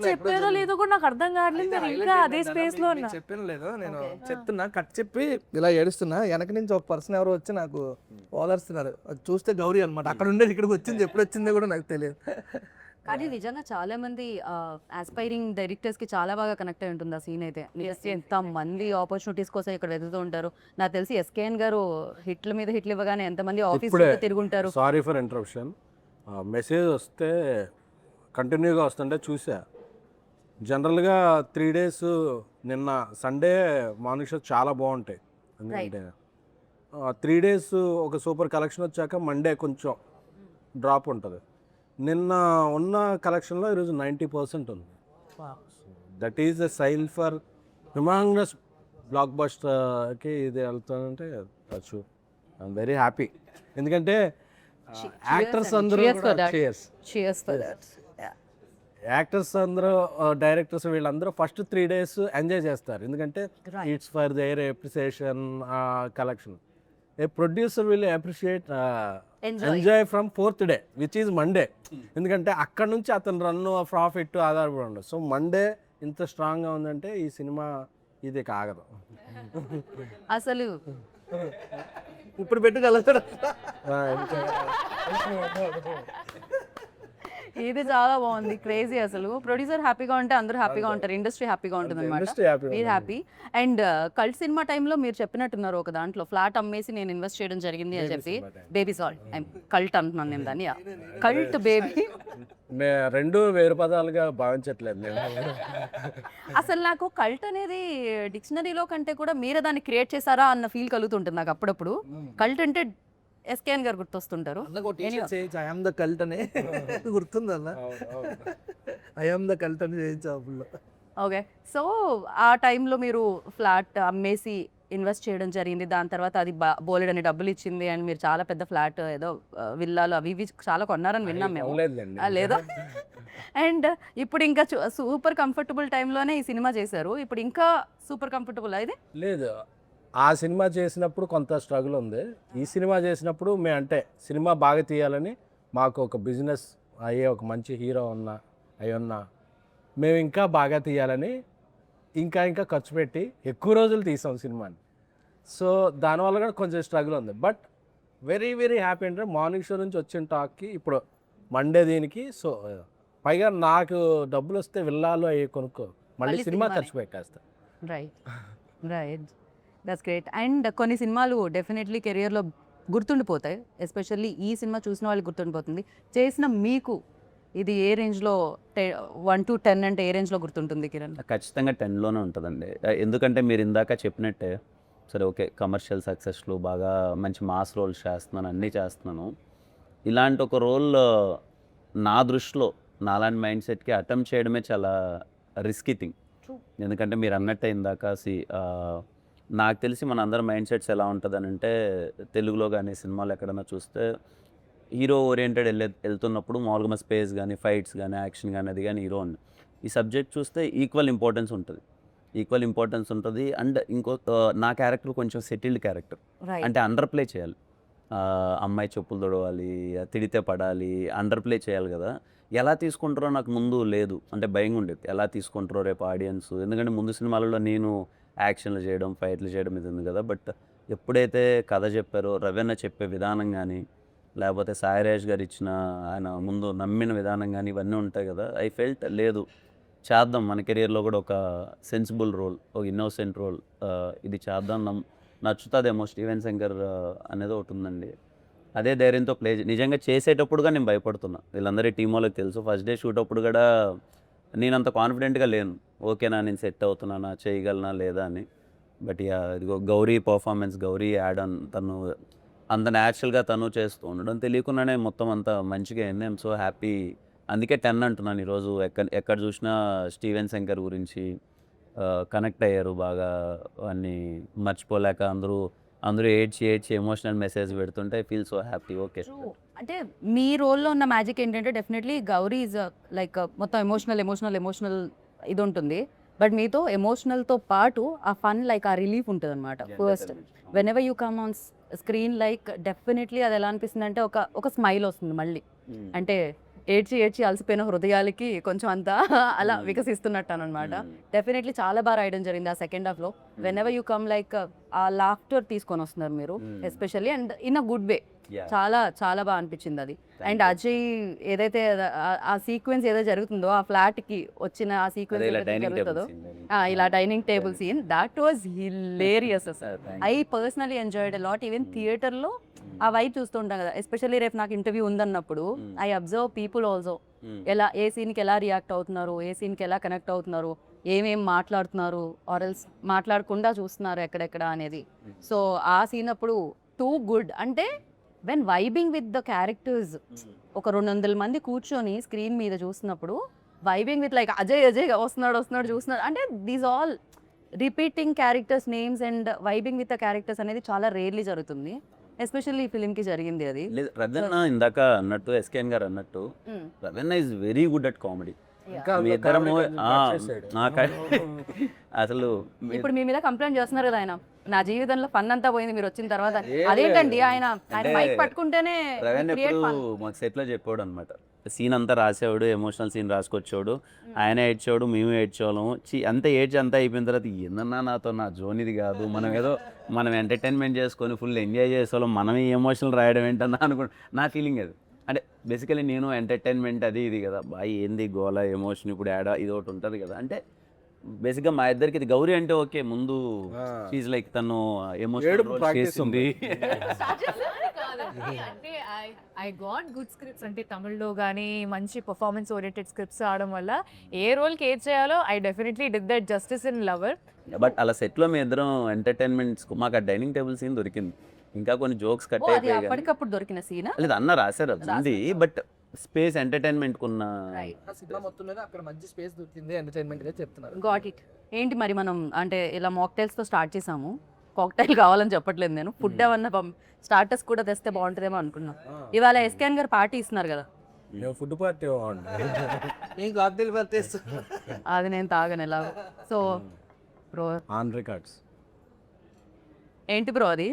Speaker 5: చెప్పారో లేదో కూడా నాకు అర్థం కావట్లేదు. నేను ఇంకా అదే స్పేస్ లో ఉన్నా.
Speaker 3: చెప్పాను లేదు, నేను చెప్తున్నా, కట్ చెప్పి ఇలా ఏడుస్తున్నా. వెనక నుంచి ఒక పర్సన్ ఎవరో వచ్చి నాకు ఓదార్స్తున్నారు. అది చూస్తే గౌరీ అనమాట. అక్కడ ఉండేది ఇక్కడికి వచ్చింది, ఎప్పుడు వచ్చిందో కూడా నాకు తెలియదు.
Speaker 1: కానీ నిజంగా చాలా మంది ఆస్పైరింగ్ డైరెక్టర్స్ కి చాలా బాగా కనెక్ట్ అయి ఉంటుంది ఆ సీన్ అయితే. ఎంత మంది ఆపర్చునిటీస్ కోసం ఇక్కడ వెతుకుతూ ఉంటారు. నాకు తెలిసి ఎస్కేఎన్ గారు హిట్ల మీద హిట్లు ఇవ్వగానే ఎంతమంది ఆఫీస్ తిరుగుంటారు.
Speaker 2: Sorry for interruption. మెసేజ్ వస్తే కంటిన్యూగా వస్తుంటే చూసా. జనరల్గా 3 days నిన్న సండే మార్నింగ్ షో చాలా బాగుంటాయి. ఎందుకంటే 3 days ఒక సూపర్ కలెక్షన్ వచ్చాక మండే కొంచెం డ్రాప్ ఉంటుంది. నిన్న ఉన్న కలెక్షన్లో ఈరోజు 90% ఉంది. That is a sail for humongous బ్లాక్ బస్టర్కి ఇది వెళ్తానంటే వచ్చు. I'm very happy. ఎందుకంటే యాక్టర్స్ అందరూ యాక్టర్స్ అందరూ డైరెక్టర్స్ వీళ్ళందరూ ఫస్ట్ 3 days ఎంజాయ్ చేస్తారు. ఎందుకంటే it's for their appreciation collection. A producer will appreciate enjoy from 4th day which is Monday. ఎందుకంటే అక్కడ నుంచి అతను రన్ను ప్రాఫిట్ ఆధారపడి ఉండదు. సో మండే ఇంత స్ట్రాంగ్గా ఉందంటే ఈ సినిమా ఇది కాగదు
Speaker 1: అసలు.
Speaker 3: ఇప్పుడు పెట్టుగలుగుతాడు.
Speaker 1: ఇది చాలా బాగుంది, క్రేజీ. అసలు ప్రొడ్యూసర్ హ్యాపీగా ఉంటే అందరూ హ్యాపీగా ఉంటారు, ఇండస్ట్రీ హ్యాపీగా ఉంటుంది అనమాట. మీరు హ్యాపీ. అండ్ కల్ట్ సినిమా టైంలో మీరు చెప్పినట్టున్నారు ఒక దాంట్లో ఫ్లాట్ అమ్మేసి నేను ఇన్వెస్ట్ చేయడం జరిగింది అని చెప్పి. బేబీ సాల్ట్ కల్ట్ అంటున్నాను నేను దాన్ని, కల్ట్ బేబీ.
Speaker 2: రెండు వేరు పదాలుగా భావించట్లేదు నేను.
Speaker 1: అసలు నాకు కల్ట్ అనేది డిక్షనరీలో కంటే కూడా మీరే దాన్ని క్రియేట్ చేశారా అన్న ఫీల్ కలుగుతుంటుంది నాకు అప్పుడప్పుడు. కల్ట్ అంటే ఎస్కేఎన్ గారు గుర్తొస్తుంటారు.
Speaker 3: ఐఎమ్ ద కల్ట్ అనే గుర్తుందన్న, ఐఎమ్ ద కల్ట్ అని చేయించాపుల్లో.
Speaker 1: ఓకే, సో ఆ టైంలో మీరు ఫ్లాట్ అమ్మేసి ఇన్వెస్ట్ చేయడం జరిగింది. దాని తర్వాత అది బోలెడని డబ్బులు ఇచ్చింది అండ్ మీరు చాలా పెద్ద ఫ్లాట్ ఏదో విల్లాలు అవి ఇవి చాలా కొన్నారని విన్నాం మేము. లేదా? అండ్ ఇప్పుడు ఇంకా సూపర్ కంఫర్టబుల్ టైంలోనే ఈ సినిమా చేశారు. ఇప్పుడు ఇంకా సూపర్ కంఫర్టబుల్ ఇది
Speaker 2: లేదు. ఆ సినిమా చేసినప్పుడు కొంత స్ట్రగుల్ ఉంది. ఈ సినిమా చేసినప్పుడు మేము అంటే సినిమా బాగా తీయాలని మాకు ఒక బిజినెస్ అయ్యే ఒక మంచి హీరో ఉన్నా మేము ఇంకా బాగా తీయాలని ఇంకా ఖర్చు పెట్టి ఎక్కువ రోజులు తీసాం సినిమాని. సో దానివల్ల కూడా కొంచెం స్ట్రగుల్ ఉంది. బట్ వెరీ వెరీ హ్యాపీ అంటే మార్నింగ్ షో నుంచి వచ్చిన టాక్కి ఇప్పుడు మండే దీనికి. సో పైగా నాకు డబ్బులు వస్తే విల్లాలు అవి కొనుక్కో మళ్ళీ సినిమా ఖర్చు పెట్టేస్తా.
Speaker 1: Right, that's great. అండ్ కొన్ని సినిమాలు డెఫినెట్లీ కెరియర్లో గుర్తుండిపోతాయి. ఎస్పెషల్లీ ఈ సినిమా చూసిన వాళ్ళకి గుర్తుండిపోతుంది. చేసిన మీకు ఇది ఏ రేంజ్లో 1 to 10 అంటే ఏ రేంజ్లో గుర్తుంటుంది కిరణ్?
Speaker 4: ఖచ్చితంగా 10లోనే ఉంటుందండి. ఎందుకంటే మీరు ఇందాక చెప్పినట్టే సరే ఓకే కమర్షియల్ సక్సెస్లు బాగా మంచి మాస్ రోల్స్ చేస్తున్నాను, అన్నీ చేస్తున్నాను. ఇలాంటి ఒక రోల్ నా దృష్టిలో నాలాంటి మైండ్ సెట్కి అటెంప్ట్ చేయడమే చాలా రిస్కీ థింగ్. ఎందుకంటే మీరు అన్నట్టే ఇందాక నాకు తెలిసి మన అందరి మైండ్ సెట్స్ ఎలా ఉంటుందని అంటే, తెలుగులో కానీ సినిమాలు ఎక్కడైనా చూస్తే హీరో ఓరియంటెడ్ వెళ్తున్నప్పుడు మామూలుగా మన స్పేస్ కానీ ఫైట్స్ కానీ యాక్షన్ కానీ అది కానీ హీరో ఉంది. ఈ సబ్జెక్ట్ చూస్తే ఈక్వల్ ఇంపార్టెన్స్ ఉంటుంది. అండ్ నా క్యారెక్టర్ కొంచెం సెటిల్డ్ క్యారెక్టర్,
Speaker 1: రైట్
Speaker 4: అంటే అండర్ ప్లే చేయాలి. అమ్మాయి చెప్పులు తొడవాలి, తిడితే పడాలి, అండర్ ప్లే చేయాలి కదా. ఎలా తీసుకుంటారో నాకు ముందు లేదు, అంటే భయంగా ఉండేది ఎలా తీసుకుంటారో రేపు ఆడియన్స్. ఎందుకంటే ముందు సినిమాలలో నేను యాక్షన్లు చేయడం ఫైట్లు చేయడం ఇది ఉంది కదా. బట్ ఎప్పుడైతే కథ చెప్పారో రవీణ చెప్పే విధానం కానీ, లేకపోతే సాయిరాజ్ గారు ఇచ్చిన ఆయన ముందు నమ్మిన విధానం కానీ ఇవన్నీ ఉంటాయి కదా. ఐ ఫెల్ట్ లేదు చేద్దాం, మన కెరియర్లో కూడా ఒక సెన్సిబుల్ రోల్, ఒక ఇన్నోసెంట్ రోల్ ఇది చేద్దాం, నచ్చుతుందేమో స్టీవెన్ శంకర్ అనేది ఒకటి ఉందండి. అదే ధైర్యంతో నిజంగా చేసేటప్పుడుగా నేను భయపడుతున్నా. వీళ్ళందరి టీం వాళ్ళకి తెలుసు. ఫస్ట్ డే షూట్ అప్పుడు కూడా నేను అంత కాన్ఫిడెంట్గా లేను, ఓకేనా నేను సెట్ అవుతున్నానా చేయగలనా లేదా అని. బట్ ఇదిగో Gauri performance, Gauri add on, తను అంత న్యాచురల్గా తను చేస్తూ ఉండడం తెలియకుండానే మొత్తం అంతా మంచిగా అయింది. I'm so happy. అందుకే 10 అంటున్నాను ఈరోజు. ఎక్కడ చూసినా స్టీవెన్ శంకర్ గురించి కనెక్ట్ అయ్యారు బాగా, అన్నీ మర్చిపోలేక అందరూ ఏడ్చి ఎమోషనల్ మెసేజ్ పెడుతుంటే I feel so happy. Okay,
Speaker 1: అంటే మీ రోల్లో ఉన్న మ్యాజిక్ ఏంటంటే డెఫినెట్లీ గౌరీ ఈజ్ లైక్ మొత్తం ఎమోషనల్ ఇది ఉంటుంది. బట్ మీతో ఎమోషనల్తో పాటు ఆ ఫన్ లైక్ ఆ రిలీఫ్ ఉంటుంది అనమాట. First when ever you come on screen like definitely అది ఎలా అనిపిస్తుంది అంటే ఒక స్మైల్ వస్తుంది మళ్ళీ. అంటే ఏడ్చి అలసిపోయిన హృదయాలకి కొంచెం అంతా అలా వికసిస్తున్నట్టు అనమాట. డెఫినెట్లీ చాలా బాగా రాయడం జరిగింది ఆ సెకండ్ హాఫ్లో. When ever you come like ఆ లాఫ్టర్ తీసుకొని వస్తున్నారు మీరు especially, and in a good way. చాలా బాగా అనిపించింది అది. అండ్ అజయ్ ఏదైతే ఆ సీక్వెన్స్ ఏదో జరుగుతుందో, ఆ ఫ్లాట్ కి వచ్చిన ఆ సీక్వెన్స్ జరుగుతుందో, ఇలా dining table scene, that was hilarious. I personally enjoyed a lot. Even థియేటర్లో ఆ వైబ్ చూస్తూ ఉంటాం కదా. ఎస్పెషల్లీ రేపు నాకు ఇంటర్వ్యూ ఉందన్నప్పుడు ఐ అబ్జర్వ్ పీపుల్ ఆల్సో, ఎలా ఏ సీన్కి ఎలా రియాక్ట్ అవుతున్నారు, ఏ సీన్కి ఎలా కనెక్ట్ అవుతున్నారు, ఏమేం మాట్లాడుతున్నారు, ఆర్ఎల్స్ మాట్లాడకుండా చూస్తున్నారు ఎక్కడెక్కడ అనేది. సో ఆ సీన్ అప్పుడు టూ గుడ్. అంటే when vibing with the characters, ఒక 200 మంది కూర్చొని స్క్రీన్ మీద చూస్తున్నప్పుడు వైబింగ్ విత్ లైక్ అజయ్ వస్తున్నాడు చూస్తున్నాడు, అంటే these all repeating characters names and vibing with the characters అనేది చాలా రేర్లీ జరుగుతుంది. ఎస్పెషల్లీ ఈ ఫిలింకి జరిగింది అది.
Speaker 4: రవీణ ఇందాక అన్నట్టు, ఎస్కేఎన్ గారు అన్నట్టు, Raveena is very good at comedy. మీ ఇద్దరము అసలు
Speaker 1: ఇప్పుడు మీ మీద కంప్లైంట్ చేస్తున్నారు కదా ఆయన, నా జీవితంలో ఫన్ అంతా పోయింది మీరు వచ్చిన తర్వాత. అదేంటండి, ఆయన మైక్ పట్టుకుంటేనే
Speaker 4: రవీణ ఎప్పుడు మాకు సెట్లో చెప్పాడు అనమాట. సీన్ అంతా రాసేవాడు, ఎమోషనల్ సీన్ రాసుకొచ్చాడు, ఆయన ఏడ్చేవాడు, మేము ఏడ్చేవాళ్ళము. అంతా అయిపోయిన తర్వాత ఏందన్నా నాతో నా జోన్ ఇది కాదు, మనం ఎంటర్టైన్మెంట్ చేసుకొని ఫుల్ ఎంజాయ్ చేసేవాళ్ళం, మనం ఈ ఎమోషనల్ రాయడం ఏంటన్నా నా ఫీలింగ్ అది. అంటే బేసికలీ నేను ఎంటర్టైన్మెంట్ అది ఇది కదా, బాయ్ ఏంది గోల ఎమోషన్ ఇప్పుడు ఇది ఒకటి ఉంటుంది కదా. అంటే బేసిక్గా మా ఇద్దరికి ఇది గౌరీ అంటే ఓకే, ముందు షీజ్ లైక్ తను ఎమోషన్ చేస్తుంది.
Speaker 5: అంటే ఐ గాట్ గుడ్ స్క్రిప్ట్స్, అంటే తమిళ్లో కానీ మంచి పర్ఫార్మెన్స్ ఓరియంటెడ్ స్క్రిప్ట్స్ ఆడడం వల్ల ఏ రోల్కి ఏది చేయాలో I definitely did that justice in lover.
Speaker 4: But అలా సెట్లో మీ ఇద్దరం ఎంటర్టైన్మెంట్స్, మాకు ఆ డైనింగ్ టేబుల్ సీన్ దొరికింది, ఇంకా కొన్ని జోక్స్ కట్ అయిపోయాయి.
Speaker 1: అప్పటికప్పుడు దొరికిన సీన్
Speaker 4: లేదు అన్న రాశారు, అది ఉంది. బట్ స్పేస్ ఎంటర్టైన్మెంట్ కున్న
Speaker 3: సినిమా మొత్తం మీద అక్కడ మంచి స్పేస్ దొరికింది ఎంటర్టైన్మెంట్ గా చెప్తున్నారు.
Speaker 1: Got it. ఏంటి మరి మనం అంటే ఇలా మాక్టైల్స్తో స్టార్ట్ చేసాము, కాక్టైల్ కావాలని చెప్పట్లేదు నేను, ఫుడ్ ఏమన్నా స్టార్టర్స్ కూడా తెస్తే బాగుంటుందేమో అనుకున్నాం. ఇవాళ ఎస్కేఎన్ గారు పార్టీ ఇస్తున్నారు కదా,
Speaker 2: ఫుడ్ పార్టీ
Speaker 1: అది నేను తాగను ఎలా. సో బ్రో
Speaker 2: ఆన్ రికార్డ్స్
Speaker 1: ఏంటి బ్రో అది?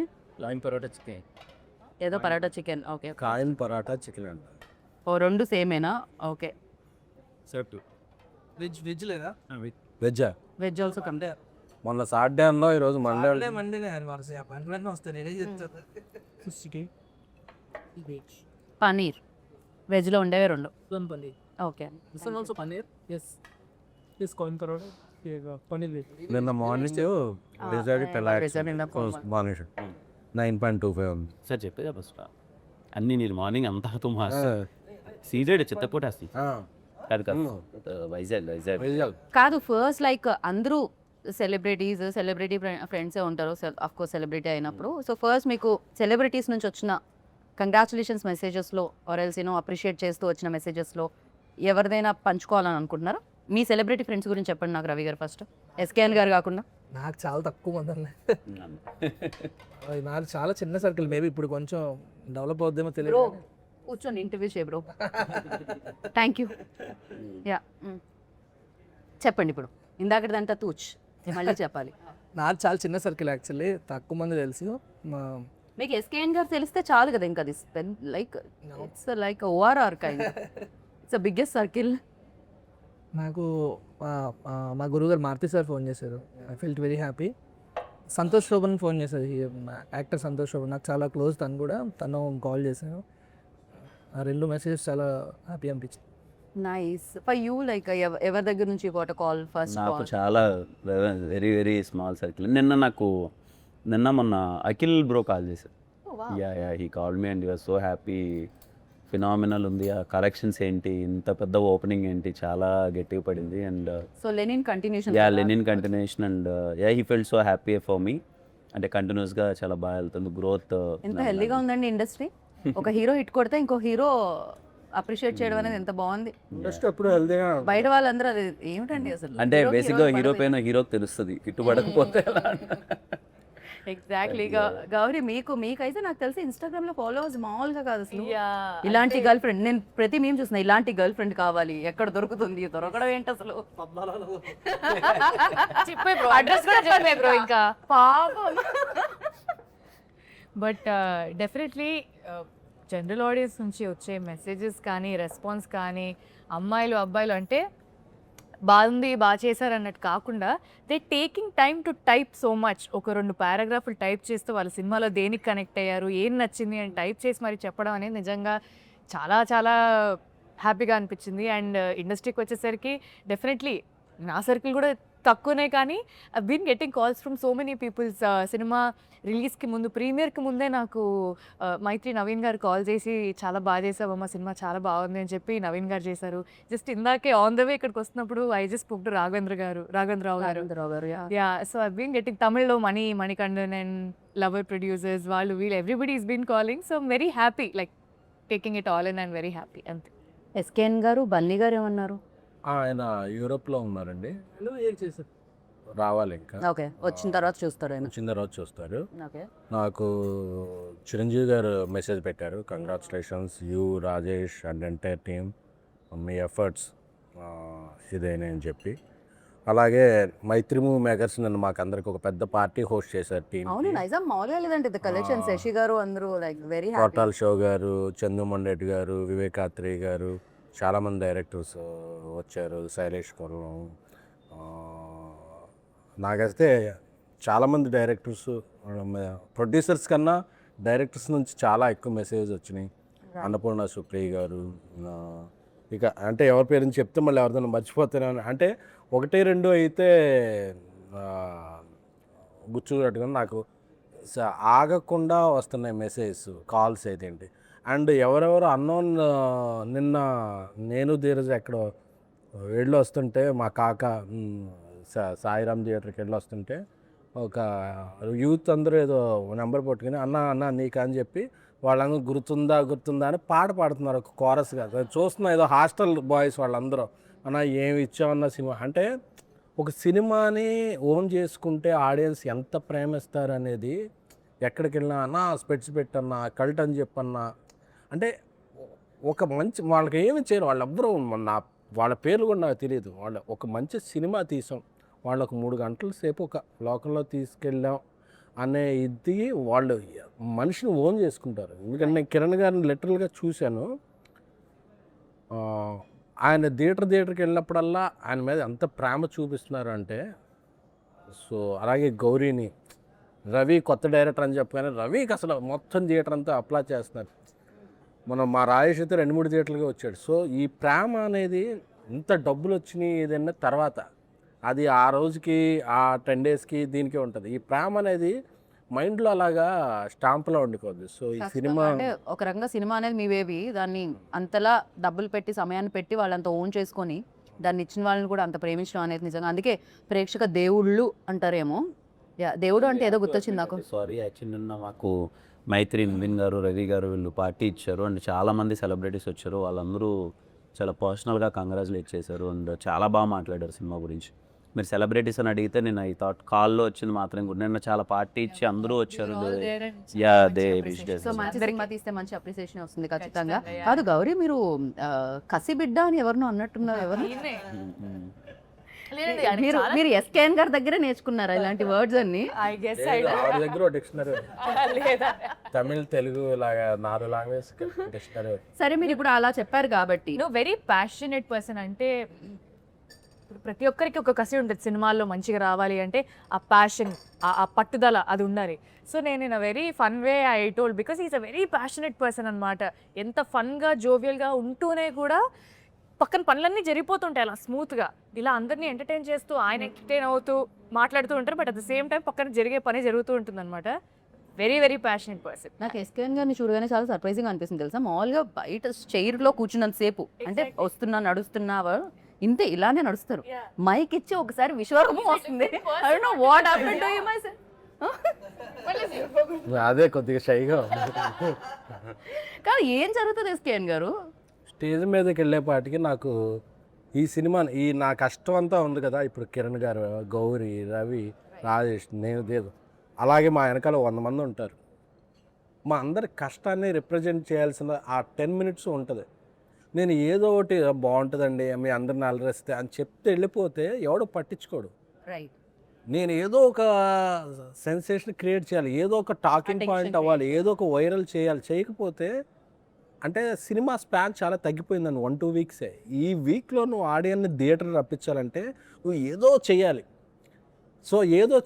Speaker 3: లైన్ పరోటా చికెన్,
Speaker 1: ఏదో పరాటా చికెన్. ఓకే,
Speaker 2: కాయన్ పరాటా చికెన్ అంట.
Speaker 1: ఓ రెండు సేమేనా? ఓకే.
Speaker 3: వెజ్ లేదా?
Speaker 2: వెజ్జా?
Speaker 1: Veg also come.
Speaker 2: మొన్న సాటర్డే అన్నా, ఈరోజు మండే.
Speaker 1: పనీర్ వెజ్లో ఉండేవి రెండు. ఓకే.
Speaker 2: నిన్న మార్నింగ్ మార్నింగ్ 9.25 ఉంది
Speaker 4: సార్ చెప్పేదా ఫస్ట్ అన్నీ నేను మార్నింగ్ అంతా సీజెడ్ చిత్తపోటేస్తా కాదు వైజాగ్
Speaker 1: కాదు. ఫస్ట్ లైక్ అందరూ సెలబ్రిటీ ఫ్రెండ్సే ఉంటారు ఆఫ్ కోర్స్ సెలబ్రిటీ అయినప్పుడు. సో ఫస్ట్ మీకు సెలబ్రిటీస్ నుంచి వచ్చిన కంగ్రాచులేషన్స్ మెసేజెస్లో ఆర్ ఎల్స్ అప్రిషియేట్ చేస్తూ వచ్చిన మెసేజెస్లో ఎవరిదైనా పంచుకోవాలని అనుకుంటున్నారా? మీ సెలబ్రిటీ ఫ్రెండ్స్ గురించి చెప్పండి నాకు రవి గారు ఫస్ట్. ఎస్కేఎన్ గారు కాకుండా.
Speaker 3: నాకు చాలా తక్కువ మంది ఉన్నాయి. నాకు చాలా చిన్న సర్కిల్, మేబీ ఇప్పుడు కొంచెం డెవలప్ అవుద్దేమో
Speaker 1: బ్రో
Speaker 3: తెలియదు.
Speaker 1: కూర్చొని ఇంటర్వ్యూ చేయ బ్రో. Thank you. యా చెప్పండి ఇప్పుడు. ఇందాకటిదంతా తూచ్ మళ్ళీ చెప్పాలి.
Speaker 3: నాకు చాలా చిన్న సర్కిల్ యాక్చువల్లీ, తక్కువ మంది తెలుసు.
Speaker 1: మీకు ఎస్కేఎన్ గారు తెలిస్తే చాలు కదా, ఇంకా అది like it's like ORR kind, it's biggest circle.
Speaker 3: నాకు మా గురువుగారు మారుతి సార్ ఫోన్ చేశారు, I felt very happy. Santosh Shobhan phone చేశారు, యాక్టర్ సంతోష్ శోభన్, నాకు చాలా క్లోజ్. తను కాల్ చేశాను. ఆ 2 మెసేజెస్ చాలా హ్యాపీ అనిపించింది.
Speaker 1: నైస్. ఫర్ యూ లైక్ ఎవరి దగ్గర నుంచి వాట్ కాల్ ఫస్ట్?
Speaker 4: నాకు చాలా వెరీ వెరీ స్మాల్ సర్కిల్. నిన్న మొన్న అఖిల్ బ్రో కాల్ చేశారు. Yeah he call me and you're so happy, phenomenal ఉంది, ఆ కలెక్షన్స్ ఏంటి, ఇంత పెద్ద ఓపెనింగ్ ఏంటి, చాలా గట్టిగా పడింది. And
Speaker 1: so Lenin continuation.
Speaker 4: Yeah Lenin continuation. And yeah he felt so happy for me. అంటే కంటిన్యూస్గా చాలా బాగా వెళ్తుంది గ్రోత్.
Speaker 1: ఎంత హెల్దీగా ఉందండి ఇండస్ట్రీ. ఒక హీరో హిట్ కొడితే ఇంకో హీరో అప్రిషియేట్ చేయడం అనేది ఎంత బాగుంది.
Speaker 2: ఇండస్ట్రీ ఎప్పుడు హెల్దీగా
Speaker 1: బయట వాళ్ళందరూ అది ఏమిటండి అసలు.
Speaker 4: అంటే బేసిక్గా హీరో పైన హీరోకి తెలుస్తుంది, హిట్ పడకపోతే ఎలా.
Speaker 1: ఎగ్జాక్ట్లీ. గౌరీ మీకైతే నాకు తెలిసి ఇన్స్టాగ్రామ్ లో ఫాలోవర్స్ మామూలుగా కాదు అసలు.
Speaker 5: Yeah,
Speaker 1: ఇలాంటి గర్ల్ ఫ్రెండ్ నేను ప్రతి మేము చూస్తున్నా, ఇలాంటి గర్ల్ ఫ్రెండ్ కావాలి, ఎక్కడ దొరుకుతుంది, దొరకడం ఏంటి అసలు.
Speaker 5: చెప్పే బ్రో, అడ్రస్ కూడా చెప్పే బ్రో ఇంకా పాపం. బట్ డెఫినెట్లీ జనరల్ ఆడియన్స్ నుంచి వచ్చే మెసేజెస్ కానీ రెస్పాన్స్ కానీ, అమ్మాయిలు అబ్బాయిలు అంటే బాగుంది బాగా చేశారు అన్నట్టు కాకుండా they taking time to type so much. ఒక 2 పారాగ్రాఫ్లు టైప్ చేస్తూ వాళ్ళ సినిమాలో దేనికి కనెక్ట్ అయ్యారు, ఏం నచ్చింది అని టైప్ చేసి మరి చెప్పడం అనేది నిజంగా చాలా చాలా హ్యాపీగా అనిపించింది. అండ్ ఇండస్ట్రీకి వచ్చేసరికి డెఫినెట్లీ నా సర్కిల్ కూడా తక్కువనే, కానీ I been getting calls from so many peoples. సినిమా రిలీజ్కి ముందు, ప్రీమియర్కి ముందే నాకు మైత్రి నవీన్ గారు కాల్ చేసి చాలా బాగా చేసావమ్మా సినిమా, చాలా బాగుంది అని చెప్పి నవీన్ గారు చేశారు. జస్ట్ ఇందాకే ఆన్ ద వే ఇక్కడికి వస్తున్నప్పుడు I just spoke to Raghavendra Rao గారు. Yeah, so I been getting తమిళ్లో మణికండన్ అండ్ లవర్ ప్రొడ్యూసర్స్, వాళ్ళు వీళ్ళు everybody is been calling. So very happy, like taking it all in and very happy అంతే.
Speaker 1: SKN గారు, బన్నీ గారు ఏమన్నారు?
Speaker 2: ఆయన యూరోప్లో ఉన్నారండి,
Speaker 3: ఏం చేశారు?
Speaker 2: రావాలి ఇంకా.
Speaker 1: ఓకే, వచ్చిన తర్వాత చూస్తారు ఆయన.
Speaker 2: వచ్చిన తర్వాత చూస్తారు.
Speaker 1: ఓకే.
Speaker 2: నాకు చిరంజీవి గారు మెసేజ్ పెట్టారు, congratulations you Rajesh and entire team, మీ ఎఫర్ట్స్ ఇదేనే అని చెప్పి. అలాగే మైత్రి మూవీ మేకర్స్ నన్ను మాకు అందరికి ఒక పెద్ద పార్టీ హోస్ట్ చేశారు టీం.
Speaker 1: అవును, నైజాం మామూలుగా లేదంటే ద కలెక్షన్. శశి గారు అందరూ లైక్ వెరీ హ్యాపీ.
Speaker 2: కోటాల్ షో గారు, చందు రెడ్డి గారు, వివేకాత్రి గారు, చాలామంది డైరెక్టర్స్ వచ్చారు, శైలేష్ గారు. నాకైతే చాలామంది డైరెక్టర్స్, ప్రొడ్యూసర్స్ కన్నా డైరెక్టర్స్ నుంచి చాలా ఎక్కువ మెసేజ్ వచ్చినాయి. అన్నపూర్ణ సుప్రియ గారు, ఇక అంటే ఎవరి పేరుని చెప్తే మళ్ళీ ఎవరిదైనా మర్చిపోతాను, అంటే 1-2 అయితే గుర్తున్నట్టుగా నాకు ఆగకుండా వస్తున్నాయి మెసేజ్ కాల్స్ అయితే ఏంటి. అండ్ ఎవరెవరు అన్నోన్, నిన్న నేను ధీరజ్ ఎక్కడో వెళ్ళి వస్తుంటే, మా కాక సాయిరామ్ థియేటర్కి వెళ్ళి వస్తుంటే ఒక యూత్ అందరూ ఏదో నెంబర్ పట్టుకుని అన్న నీకు అని చెప్పి వాళ్ళందరూ గుర్తుందా అని పాట పాడుతున్నారు, ఒక కోరస్గా చూస్తున్నా. ఏదో హాస్టల్ బాయ్స్ వాళ్ళందరూ, అన్న ఏమి ఇచ్చామన్న సినిమా అంటే, ఒక సినిమాని ఓన్ చేసుకుంటే ఆడియన్స్ ఎంత ప్రేమిస్తారు అనేది ఎక్కడికి వెళ్ళినా అన్న స్పెట్స్ పెట్టన్నా, కల్ట్ అని చెప్పన్నా, అంటే ఒక మంచి వాళ్ళకి ఏమి చేయరు వాళ్ళెవ్వరూ, వాళ్ళ పేర్లు కూడా నాకు తెలియదు. వాళ్ళు ఒక మంచి సినిమా తీసాం, వాళ్ళకు 3 గంటల సేపు ఒక లోకంలో తీసుకెళ్ళాం అనే ఇది వాళ్ళు మనిషిని ఓన్ చేసుకుంటారు. ఎందుకంటే నేను కిరణ్ గారిని లిటరల్గా చూశాను. ఆయన థియేటర్కి వెళ్ళినప్పుడల్లా ఆయన మీద ఎంత ప్రేమ చూపిస్తున్నారు అంటే. సో అలాగే గౌరీని, రవి కొత్త డైరెక్టర్ అని చెప్పగానే రవికి అసలు మొత్తం థియేటర్ అంతా అప్లా చేస్తున్నారు. మనం మా రాజేష్ అయితే 2-3 థియేటర్లుగా వచ్చాడు. సో ఈ ప్రేమ అనేది ఇంత డబ్బులు వచ్చినాయి ఏదైనా తర్వాత అది ఆ రోజుకి, ఆ 10 డేస్కి దీనికే ఉంటుంది. ఈ ప్రేమ అనేది మైండ్లో అలాగా స్టాంప్లో ఉండిపోద్ది. సో ఈ సినిమా
Speaker 1: అంటే ఒక రకంగా సినిమా అనేది మీ బేబీ, దాన్ని అంతలా డబ్బులు పెట్టి సమయాన్ని పెట్టి వాళ్ళంత ఓన్ చేసుకొని దాన్ని ఇచ్చిన వాళ్ళని కూడా అంత ప్రేమించడం అనేది నిజంగా, అందుకే ప్రేక్షక దేవుళ్ళు అంటారేమో. దేవుడు అంటే ఏదో గుర్తొచ్చింది నాకు.
Speaker 4: సారీ, యాక్చువల్లీ నిన్న మాకు మైత్రి నవీన్ గారు, రవి గారు వీళ్ళు పార్టీ ఇచ్చారు. అండ్ చాలామంది సెలబ్రిటీస్ వచ్చారు. వాళ్ళందరూ చాలా పర్సనల్గా కంగ్రాచులేట్ చేశారు అండ్ చాలా బాగా మాట్లాడారు సినిమా గురించి. మీరు సెలబ్రిటీస్ అని అడిగితే నేను ఐ థాట్ కాల్లో వచ్చింది మాత్రం కూడా నిన్న చాలా పార్టీ ఇచ్చి అందరూ వచ్చారు. యా దే విష్
Speaker 1: సో మంచి సినిమా తీస్తే మంచి అప్రిసియేషన్ వస్తుంది ఖచ్చితంగా. కాదు గౌరీ, మీరు కసి బిడ్డ అని ఎవరినో అన్నట్టున్నారు. ఎవరు మీరు ఎస్కేఎన్ గారి దగ్గరే నేర్చుకున్నారా ఇలాంటి వర్డ్స్ అన్ని?
Speaker 5: ఐ గెస్
Speaker 2: ఆవిడ దగ్గర డిక్షనరీ తమిళ్ తెలుగు లాగా 4 లాంగ్వేజ్ డిక్షనరీ.
Speaker 1: సరే, మీరు ఇప్పుడు అలా చెప్పారు కాబట్టి
Speaker 5: నువ్వు వెరీ ప్యాషనేట్ పర్సన్. అంటే ఇప్పుడు ప్రతి ఒక్కరికి ఒక కసి ఉంటుంది సినిమాల్లో మంచిగా రావాలి అంటే, ఆ ప్యాషన్, ఆ పట్టుదల అది ఉండాలి. సో నేను in a very fun way I told because is a very passionate person అనమాట. ఎంత ఫన్గా జోవియల్గా ఉంటూనే కూడా పక్కన పనులన్నీ జరిగిపోతుంటాయి అలా స్మూత్గా. ఇలా అందరినీ ఎంటర్టైన్ చేస్తూ ఆయన ఎంటర్టైన్ అవుతూ మాట్లాడుతూ ఉంటారు. But at the same time పక్కన జరిగే పని జరుగుతూ ఉంటుంది అనమాట. Very very passionate person.
Speaker 1: నాకు ఎస్కేఎన్ గారిని చూడగానే చాలా సర్ప్రైజింగ్ అనిపిస్తుంది తెలుసా. మామూలుగా బయట చైర్లో కూర్చున్నంత సేపు అంటే వస్తున్నా నడుస్తున్నా ఇంతే ఇలానే నడుస్తారు. మైక్ ఇచ్చి ఒకసారి విశ్వరూపం వస్తుంది. I don't know what happened to him.
Speaker 2: అదే కొద్దిగా షైగా
Speaker 1: కానీ ఏం జరుగుతుంది ఎస్కేఎన్ గారు?
Speaker 2: స్టేజ్ మీదకి వెళ్ళేపాటికి నాకు ఈ సినిమా నా కష్టం అంతా ఉంది కదా. ఇప్పుడు కిరణ్ గారు, గౌరీ, రవి, రాజేష్, నేను దేవు, అలాగే మా వెనకాల 100 మంది ఉంటారు. మా అందరి కష్టాన్ని రిప్రజెంట్ చేయాల్సిన ఆ 10 minutes ఉంటుంది. నేను ఏదో ఒకటి బాగుంటుందండి మీ అందరిని అలరిస్తే అని చెప్తే వెళ్ళిపోతే ఎవడో పట్టించుకోడు.
Speaker 1: రైట్.
Speaker 2: నేను ఏదో ఒక సెన్సేషన్ క్రియేట్ చేయాలి, ఏదో ఒక టాకింగ్ పాయింట్ అవ్వాలి, ఏదో ఒక వైరల్ చేయాలి. చేయకపోతే అంటే సినిమా స్పాన్ చాలా తగ్గిపోయిందండి. 1-2 weeks. ఈ వీక్లో నువ్వు ఆడియన్ని థియేటర్ రప్పించాలంటే నువ్వు ఏదో చేయాలి. సో ఏదో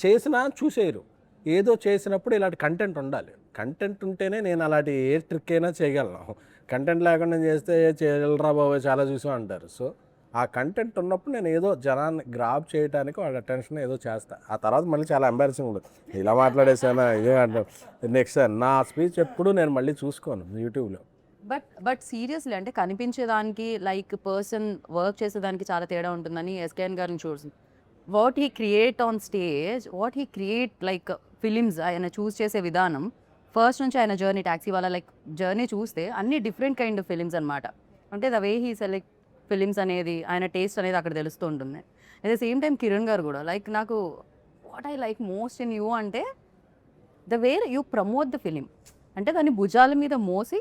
Speaker 2: చేసినా చూసేయరు. ఏదో చేసినప్పుడు ఇలాంటి కంటెంట్ ఉండాలి. కంటెంట్ ఉంటేనే నేను అలాంటి ఏ ట్రిక్ అయినా చేయగలను. కంటెంట్ లేకుండా చేస్తే చేయగలరా బాబు చాలా చూసాం అంటారు. సో ఆ కంటెంట్ ఉన్నప్పుడు నేను ఏదో జనాన్ని గ్రాప్ చేయడానికి వాళ్ళ అటెన్షన్ ఏదో చేస్తాను. ఆ తర్వాత మళ్ళీ చాలా ఎంబారసింగ్ ఉంటుంది. ఇలా మాట్లాడేసానా ఇదే అంటారు. నెక్స్ట్ నా స్పీచ్ ఎప్పుడు నేను మళ్ళీ చూసుకోను యూట్యూబ్లో.
Speaker 1: బట్ సీరియస్లీ అంటే కనిపించేదానికి లైక్ పర్సన్ వర్క్ చేసేదానికి చాలా తేడా ఉంటుందని ఎస్కేఎన్ గారిని చూసి what he create on stage, what he create like films ఆయన చూస్ చేసే విధానం ఫస్ట్ నుంచి ఆయన journey, Taxiwaala like journey చూస్తే అన్ని డిఫరెంట్ కైండ్ ఆఫ్ ఫిలిమ్స్ అనమాట. అంటే the way he select films అనేది ఆయన టేస్ట్ అనేది అక్కడ తెలుస్తూ ఉంటుంది. At the same time Kiran garu కూడా లైక్ నాకు what I like most in you అంటే the way you promote the film. అంటే దాన్ని భుజాల మీద మోసి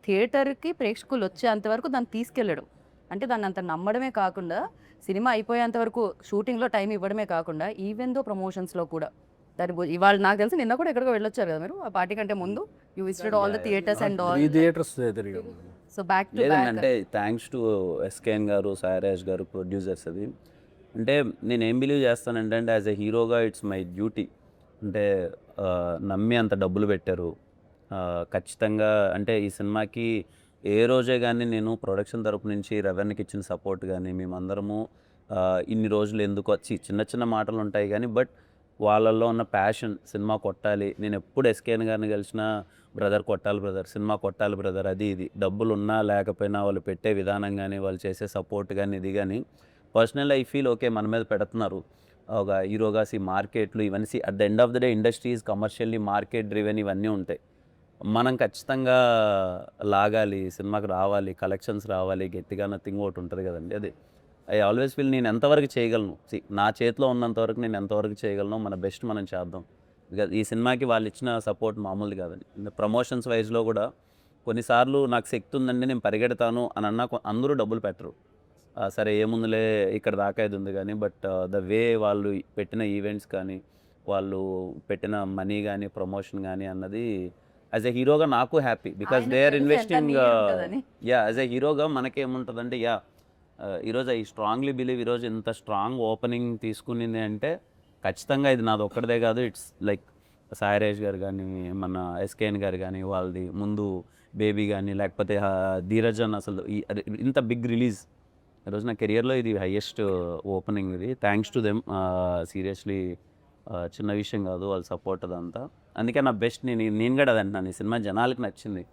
Speaker 1: థియేటర్కి ప్రేక్షకులు వచ్చేంతవరకు దాన్ని తీసుకెళ్ళడం. అంటే దాన్ని అంత నమ్మడమే కాకుండా సినిమా అయిపోయేంత వరకు షూటింగ్లో టైం ఇవ్వడమే కాకుండా ఈవెన్ దో ప్రమోషన్స్లో కూడా దాని ఇవాళ నాకు తెలిసి నిన్న కూడా ఎక్కడికో వెళ్ళొచ్చారు కదా మీరు ఆ పార్టీ కంటే ముందు. You visited all the theatres and all.
Speaker 2: 3 theatres తిరిగాం.
Speaker 1: సో బ్యాక్ టు
Speaker 4: లేదంటే థ్యాంక్స్ టు ఎస్కేఎన్ గారు, సాయిరాజ్ గారు, ప్రొడ్యూసర్స్. అది అంటే నేను ఏం బిలీవ్ చేస్తానంటే యాజ్ ఎ హీరోగా ఇట్స్ మై డ్యూటీ. అంటే నమ్మి అంత డబ్బులు పెట్టారు ఖచ్చితంగా. అంటే ఈ సినిమాకి ఏ రోజే కానీ నేను ప్రొడక్షన్ తరపు నుంచి రెవెన్యూకి ఇచ్చిన సపోర్ట్ కానీ మేమందరము ఇన్ని రోజులు ఎందుకు వచ్చి చిన్న చిన్న మాటలు ఉంటాయి కానీ బట్ వాళ్ళల్లో ఉన్న ప్యాషన్ సినిమా కొట్టాలి. నేను ఎప్పుడు ఎస్కేఎన్ గారిని కలిసినా బ్రదర్ కొట్టాలి బ్రదర్, సినిమా కొట్టాలి బ్రదర్, అది ఇది డబ్బులు ఉన్నా లేకపోయినా వాళ్ళు పెట్టే విధానం కానీ వాళ్ళు చేసే సపోర్ట్ కానీ ఇది కానీ పర్సనల్ ఐ ఫీల్ ఓకే మన మీద పెడుతున్నారు ఒక హీరోగా. మార్కెట్లు ఇవన్నీ at the end of the day industries commercially market driven ఇవన్నీ ఉంటాయి. మనం ఖచ్చితంగా లాగాలి, సినిమాకి రావాలి, కలెక్షన్స్ రావాలి, గట్టిగా నథింగ్ ఒకటి ఉంటుంది కదండి. అది ఐ ఆల్వేస్ ఫీల్ నేను ఎంతవరకు చేయగలను, నా చేతిలో ఉన్నంతవరకు నేను ఎంతవరకు చేయగలను మన బెస్ట్ మనం చేద్దాం. బికాజ్ ఈ సినిమాకి వాళ్ళు ఇచ్చిన సపోర్ట్ మామూలుది కాదండి. ప్రమోషన్స్ వైజ్లో కూడా కొన్నిసార్లు నాకు శక్తి ఉందండి నేను పరిగెడతాను అని అన్నా అందరూ డబ్బులు పెట్టరు. సరే ఏముందులే ఇక్కడ దాకా ఇది ఉంది కానీ బట్ ద వే వాళ్ళు పెట్టిన ఈవెంట్స్ కానీ వాళ్ళు పెట్టిన మనీ కానీ ప్రమోషన్ కానీ అన్నది యాజ్ ఎ హీరోగా నాకు happy because they are investing. As a హీరోగా మనకేముంటుందంటే ఈరోజు ఐ స్ట్రాంగ్లీ బిలీవ్ ఈరోజు ఇంత స్ట్రాంగ్ ఓపెనింగ్ తీసుకునింది అంటే ఖచ్చితంగా ఇది నాది ఒక్కడిదే కాదు. ఇట్స్ లైక్ సాయిరాజ్ గారు కానీ మన ఎస్కేఎన్ గారు కానీ వాళ్ళది ముందు బేబీ కానీ లేకపోతే ధీరజ్ అన్న అసలు ఇంత బిగ్ రిలీజ్ ఈరోజు నా కెరియర్లో ఇది హైయెస్ట్ ఓపెనింగ్. ఇది థ్యాంక్స్ టు దెమ్. సీరియస్లీ చిన్న విషయం కాదు వాళ్ళ సపోర్ట్ అదంతా. అందుకే నా బెస్ట్ నేను కూడా అది అంటున్నాను. ఈ సినిమా జనాలకి నచ్చింది.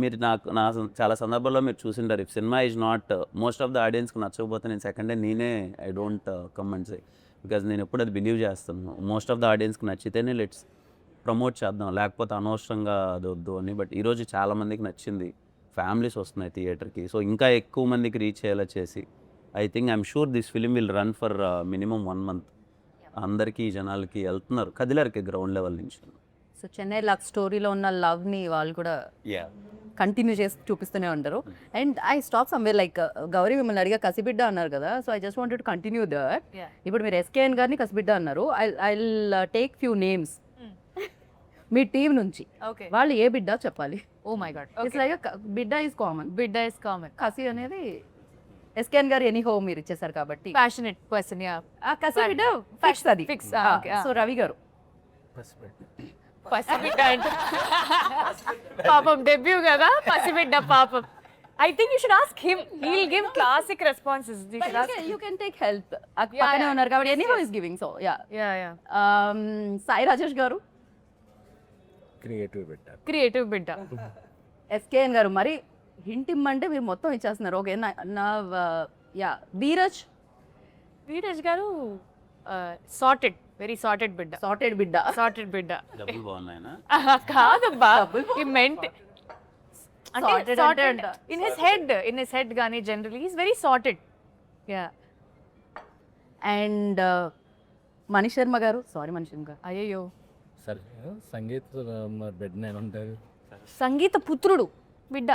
Speaker 4: మీరు నా చాలా సందర్భాల్లో మీరు చూసింటారు if cinema is not most of the ఆడియన్స్కి నచ్చకపోతే నేను సెకండ్ డే నేనే I don't comment say because నేను ఎప్పుడు అది బిలీవ్ చేస్తాను. మోస్ట్ ఆఫ్ ద ఆడియన్స్కి నచ్చితేనే లెట్స్ ప్రమోట్ చేద్దాం లేకపోతే అనవసరంగా అది వద్దు అని. బట్ ఈరోజు చాలామందికి నచ్చింది. ఫ్యామిలీస్ వస్తున్నాయి థియేటర్కి. సో ఇంకా ఎక్కువ మందికి రీచ్ అయ్యేలా చేసి I think I'm sure this film will run for minimum 1 month. అందరికీ జనాలకి వెళ్తున్నారు, కదిలారికి గ్రౌండ్ లెవెల్ నుంచి.
Speaker 1: సో చెన్నై లవ్ స్టోరీలో ఉన్న లవ్ని వాళ్ళు కూడా కంటిన్యూ చేసి చూపిస్తూనే ఉంటారు. And I stop somewhere like Gauri మిమ్మల్ని అడిగా కసిబిడ్డ అన్నారు కదా, so I just wanted to continue that.
Speaker 5: Yeah.
Speaker 1: ఇప్పుడు మీరు ఎస్కేఎన్ గారిని కసిబిడ్డ అన్నారు. I take few names me team నుంచి.
Speaker 5: ఓకే.
Speaker 1: వాళ్ళు ఏ బిడ్డ చెప్పాలి.
Speaker 5: Oh my God.
Speaker 1: It's like బిడ్డ ఈజ్ కామన్,
Speaker 5: బిడ్డ ఇస్ కామన్.
Speaker 1: కసి అనేది ఎస్కేఎన్ గారు ఎనీ హోమ్ మీరు ఇచ్చేసారు కాబట్టి
Speaker 5: ప్యాషనెట్ పర్సన్. యా.
Speaker 1: ఆ కసి బిడ్డ ఫిక్స్ అది.
Speaker 5: Fix, okay,
Speaker 1: సో రవి గారు
Speaker 5: పసిబిడ్డ అంటే పాపం డెబ్యూ కదా, పసిబిడ్డ పాపం. I think you should ask him, he will give classic responses.
Speaker 1: You can take help. పక్కనే ఉన్నారు కాబట్టి ఎనీ హో is giving. So yeah.
Speaker 5: Yeah.
Speaker 1: Sai Rajesh గారు
Speaker 2: క్రియేటివ్ బిడ్డ.
Speaker 5: క్రియేటివ్ బిడ్డ.
Speaker 1: ఎస్కేఎన్ గారు మరి హింట్ ఇమ్మంటే మీరు మొత్తం ఇచ్చేస్తున్నారు. ఓకే నా యా ధీరజ్
Speaker 5: వీరజ్ గారు సార్టెడ్, వెరీ సార్టెడ్ బిడ్డ.
Speaker 1: సార్టెడ్ బిడ్డ.
Speaker 5: సార్టెడ్ బిడ్డ
Speaker 4: డబ్బులు బాగున్నాయనా?
Speaker 5: కాదబ్బా, ఈ మెంట్
Speaker 1: Sorted
Speaker 5: అంటే
Speaker 1: అంటే
Speaker 5: ఇన్ హిస్ హెడ్ గానీ generally is very sorted. Yeah.
Speaker 1: And Manish Sharma గారు. సారీ మనీష్ శర్మ గారు.
Speaker 5: అయ్యో,
Speaker 6: సరే సంగీత బిడ్డ నేను ఉంటారు.
Speaker 5: సంగీత పుత్రుడు బిడ్డ,